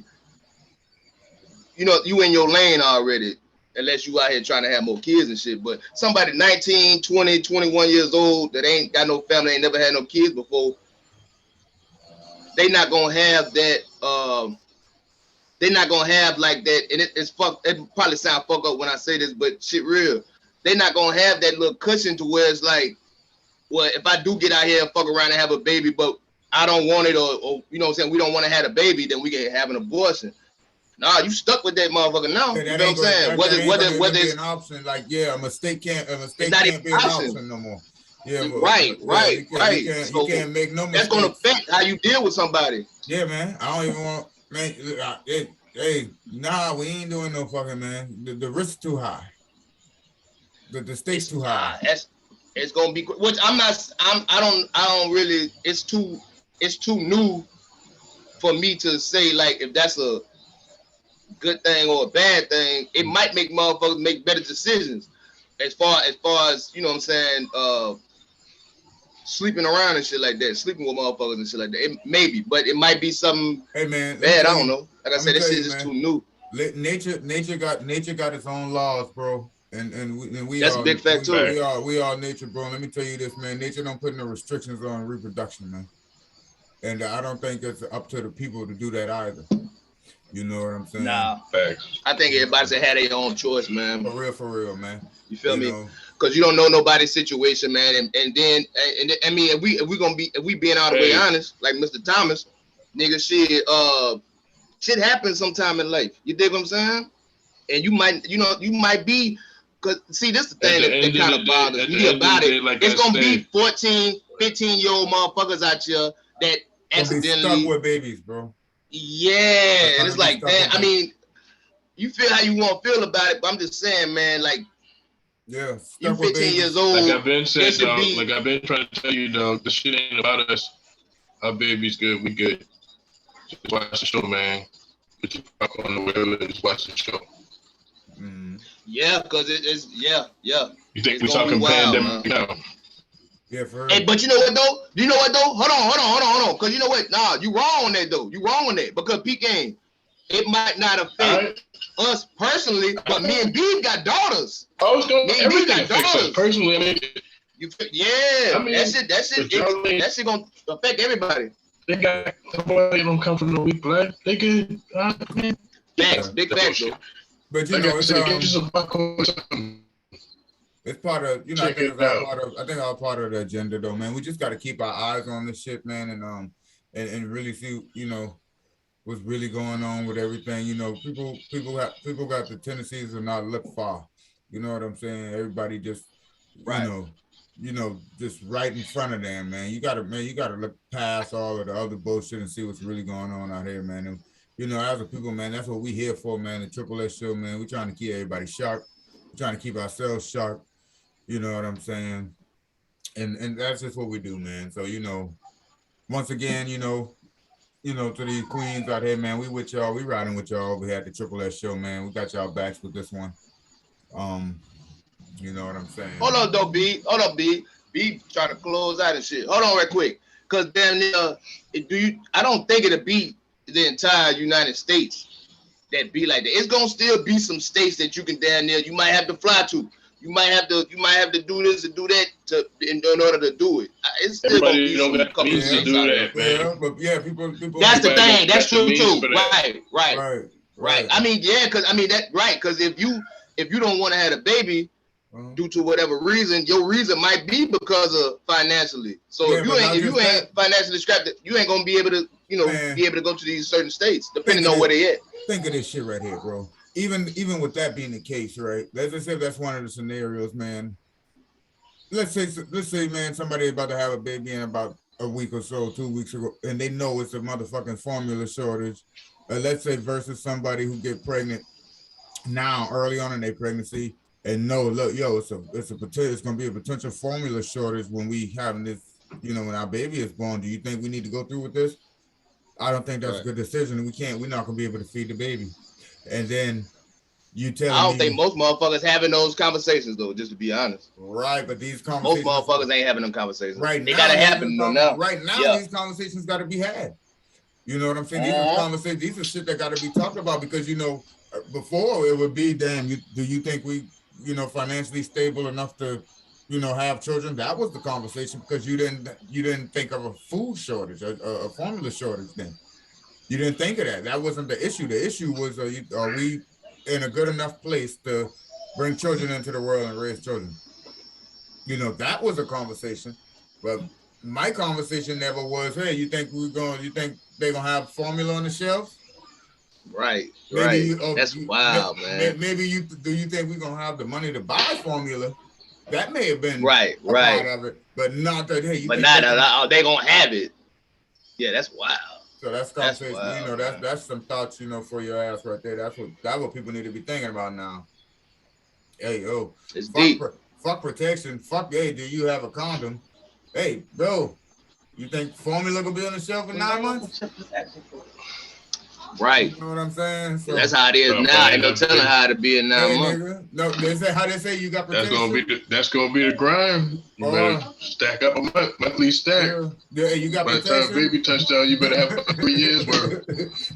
you in your lane already, unless you out here trying to have more kids and shit. But somebody 19, 20, 21 years old that ain't got no family, ain't never had no kids before, they not gonna have that. They're not gonna have like that, and it's fuck. It probably sound fuck up when I say this, but shit real. They're not gonna have that little cushion to where it's like, well, if I do get out here and fuck around and have a baby, but I don't want it, or you know what I'm saying, we don't want to have a baby, then we can have an abortion. Nah, you stuck with that motherfucker now. Hey, you know what I'm saying? Whether it's it's an option, like a mistake can't be an option. option no more. Yeah, right. You can't make no mistakes. That's gonna affect how you deal with somebody. Yeah, man. I don't even want, man. Hey, nah, we ain't doing no fucking, man. The risk too high. The stakes too high. It's gonna be, which I don't really. It's too new for me to say like if that's a good thing or a bad thing. It might make motherfuckers make better decisions as far as you know what I'm saying, sleeping around and shit like that, sleeping with motherfuckers and shit like that. It maybe, but it might be something bad. I don't know. Like I said, this shit is too new. Nature got its own laws, bro. And we that's are, a big fact too. We are nature, bro. Let me tell you this, man. Nature don't put no restrictions on reproduction, man. And I don't think it's up to the people to do that either. You know what I'm saying? Nah, facts. I think everybody should have their own choice, man. For real, man. You feel me? Because you don't know nobody's situation, man. And then I mean, if we being all the way honest, like Mr. Thomas, nigga, shit happens sometime in life. You dig what I'm saying? And you might be, because see, this is the thing that kind of bothers me about it. Like it's gonna be 14, 15-year-old motherfuckers out here that accidentally stuck with babies, bro. Yeah, and it's like that. I mean, you feel how you want to feel about it, but I'm just saying, man, like, yeah, you 15 years old. Like I've been saying, dog, like I've been trying to tell you, dog, the shit ain't about us. Our baby's good, we good. Just watch the show, man. Put your popcorn on the wheel and just watch the show. Yeah, because it's yeah. You think we're talking pandemic now? Yeah, for real. Hey, but you know what though? Hold on. Because you know what? Nah, you wrong on that though. You wrong on that. Because P Game, it might not affect us personally, but me and B got daughters. I was going to everything affects us personally. I mean, that shit gonna affect everybody. They got they don't come from the weak blood. They good. Facts, big facts. But you know, it's part of, I think it's all part of the agenda though, man. We just got to keep our eyes on this shit, man, and really see, what's really going on with everything. People got the tendencies to not look far. You know what I'm saying? Everybody just, just right in front of them, man. You gotta look past all of the other bullshit and see what's really going on out here, man. And, as a people, man, that's what we here for, man. The Triple S show, man. We're trying to keep everybody sharp. We're trying to keep ourselves sharp. You know what I'm saying? And that's just what we do, man. So, once again, to these queens out here, man, we with y'all. We riding with y'all over here at the Triple S show, man. We got y'all backs with this one. You know what I'm saying? Hold on, though, B. B trying to close out and shit. Hold on right quick. Because damn near, I don't think it'll be the entire United States that be like that. It's gonna still be some states that you can damn near, you might have to fly to. You might have to do this and do that in order to do it. It's still gonna be some couple of states out there. Yeah, but yeah, people. That's the thing. That's true too. Right. I mean, yeah, because if you don't want to have a baby due to whatever reason, your reason might be because of financially. So if you ain't financially strapped, you ain't gonna be able to, be able to go to these certain states, depending on where they at. Think of this shit right here, bro. Even with that being the case, right? Let's just say that's one of the scenarios, man. Let's say, man, somebody about to have a baby in about a week or so, 2 weeks ago, and they know it's a motherfucking formula shortage. Let's say versus somebody who get pregnant now, early on in their pregnancy, And no, look, yo, it's gonna be a potential formula shortage when we having this, when our baby is born. Do you think we need to go through with this? I don't think that's a good decision. We're not gonna be able to feed the baby. And then you telling I me don't think most motherfuckers having those conversations though, just to be honest. Right, but these most motherfuckers ain't having them conversations. Right they now, gotta happen now. Right now, these conversations gotta be had. You know what I'm saying? These are conversations, these are shit that gotta be talked about because before it would be, damn, do you think we, financially stable enough to, have children? That was the conversation because you didn't think of a food shortage, a formula shortage then. You didn't think of that. That wasn't the issue. The issue was, are we in a good enough place to bring children into the world and raise children? That was a conversation. But my conversation never was, hey, you think they're gonna have formula on the shelf? Right. That's wild, man. Maybe do you think we're gonna have the money to buy formula? That may have been right. part of it, but not that. Hey, but not they gonna have it. Yeah, that's wild. So that's conversation. Wild, that's some thoughts, for your ass right there. That's what people need to be thinking about now. Hey, yo, it's deep. Fuck protection. Fuck, hey, do you have a condom? Hey, bro, you think formula gonna be on the shelf in 9 months? Right. You know what I'm saying? So, that's how it is now. Ain't no telling how it be in 9 months. Nigga. No, how they say you got protection. That's gonna be the grind. You better stack up a monthly stack. Yeah, you got protection. By the time baby touchdown, you better have 3 years worth.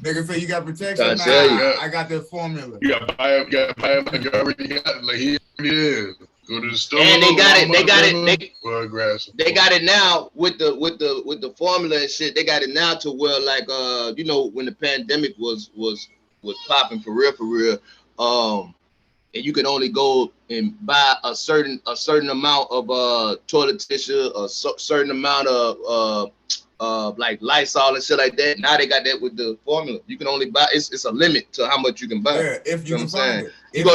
Nigga say you got protection. I got that formula. You got to buy it like you already got it. Like here it is. Go to the store. And they got it. They got it now with the formula and shit. They got it now to where like when the pandemic was popping for real. And you could only go and buy a certain amount of toilet tissue, a certain amount of like Lysol and shit like that. Now they got that with the formula. You can only buy. It's a limit to how much you can buy. Yeah, if you can find it. If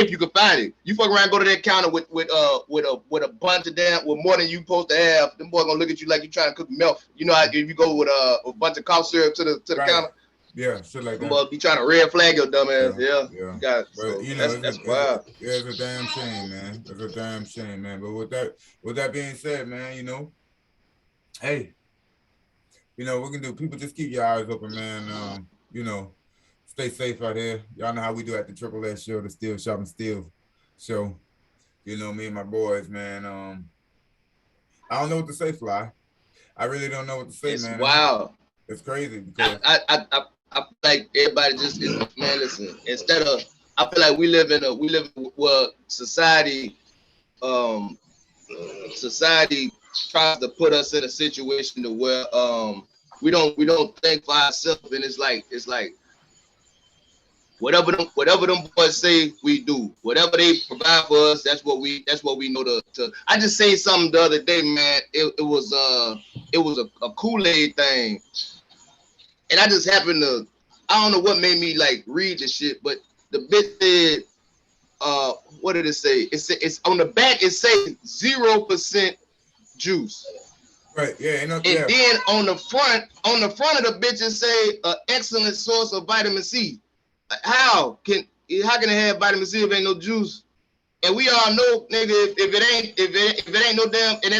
you can find it. You fuck around, go to that counter with a bunch of with more than you supposed to have. Them boys gonna look at you like you trying to cook milk. You know how if you go with a bunch of cough syrup to the counter. Yeah, shit like that. Them boys be trying to red flag your dumb ass. Yeah. You got. But that's wild. It's a damn shame, man. It's a damn shame, man. But with that being said, man, hey, we can do. People just keep your eyes open, man. Stay safe out here. Y'all know how we do at the Triple S show, the Steal Shop and Steal show. Me and my boys, man. I don't know what to say, Fly. I really don't know what to say, man. Wow. It's crazy because I feel like everybody just is, man. Listen, I feel like we live in society tries to put us in a situation to where we don't think for ourselves, and it's like whatever them boys say we do, whatever they provide for us, that's what we know to. I just say something the other day, man. It was a Kool-Aid thing, and I just happened to, I don't know what made me like read the shit, but the bit said, what did it say? It's on the back. It says 0% juice. Right. Yeah. And then on the front of the bitch it say an excellent source of vitamin C. How can it have vitamin C if ain't no juice? And we all know, nigga, if it ain't no damn, and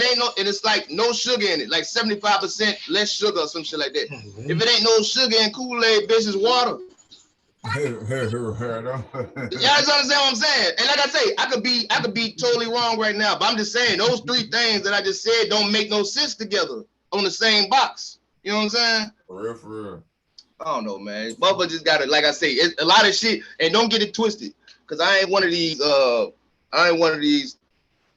it's like no sugar in it, like 75% less sugar or some shit like that. Mm-hmm. If it ain't no sugar in Kool-Aid, bitch, it's water. Y'all understand what I'm saying? And like I say, I could be totally wrong right now, but I'm just saying those three things that I just said don't make no sense together on the same box. You know what I'm saying? For real. I don't know, man. Bubba just got it. Like I say, it's a lot of shit, and don't get it twisted, cause I ain't one of these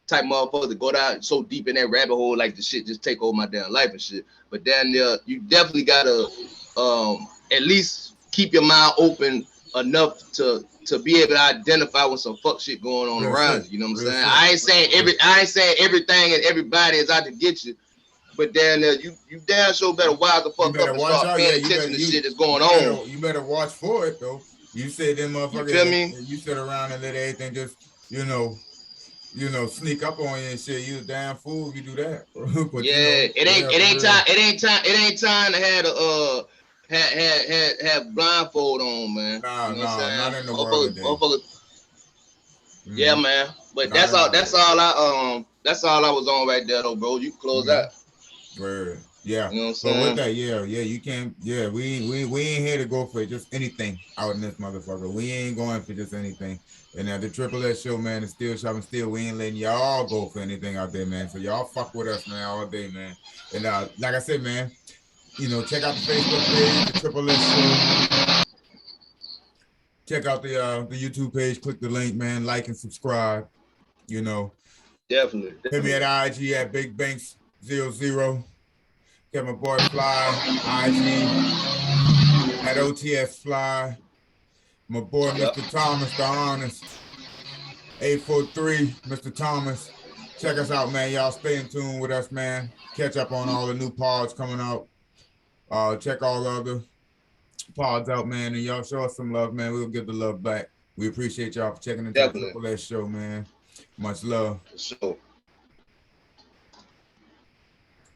type motherfuckers that go down so deep in that rabbit hole like the shit just take over my damn life and shit. But then you definitely gotta at least keep your mind open enough to be able to identify when some fuck shit going on around you. You know what I'm saying? I ain't saying everything and everybody is out to get you. But then you damn sure better wise the fuck up and start paying attention to shit that's going on. You better watch for it though. You said them motherfuckers. You feel me? You sit around and let everything just sneak up on you and shit. You a damn fool if you do that. But, it ain't time to have blindfold on, man. Nah, not in the world today. Yeah, man. But that's all. That's all I was on right there, though, bro. You can close out. Word. Yeah. You know what I'm But saying? with that, yeah, you can't. Yeah, we ain't here to go for just anything out in this motherfucker. We ain't going for just anything. And the Triple S show, man, is still shopping. Still, we ain't letting y'all go for anything out there, man. So y'all fuck with us, man, all day, man. And like I said, man, you know, check out the Facebook page, the Triple S show. Check out the YouTube page. Click the link, man. Like and subscribe. You know, Definitely. hit me at IG at Big Banks 00. Get my boy Fly, IG, at OTS Fly. My boy, Mr. Thomas, the Honest. 843, Mr. Thomas. Check us out, man. Y'all stay in tune with us, man. Catch up on all the new pods coming out. Check all the other pods out, man. And y'all show us some love, man. We'll give the love back. We appreciate y'all for checking into the Triple S show, man. Much love. So.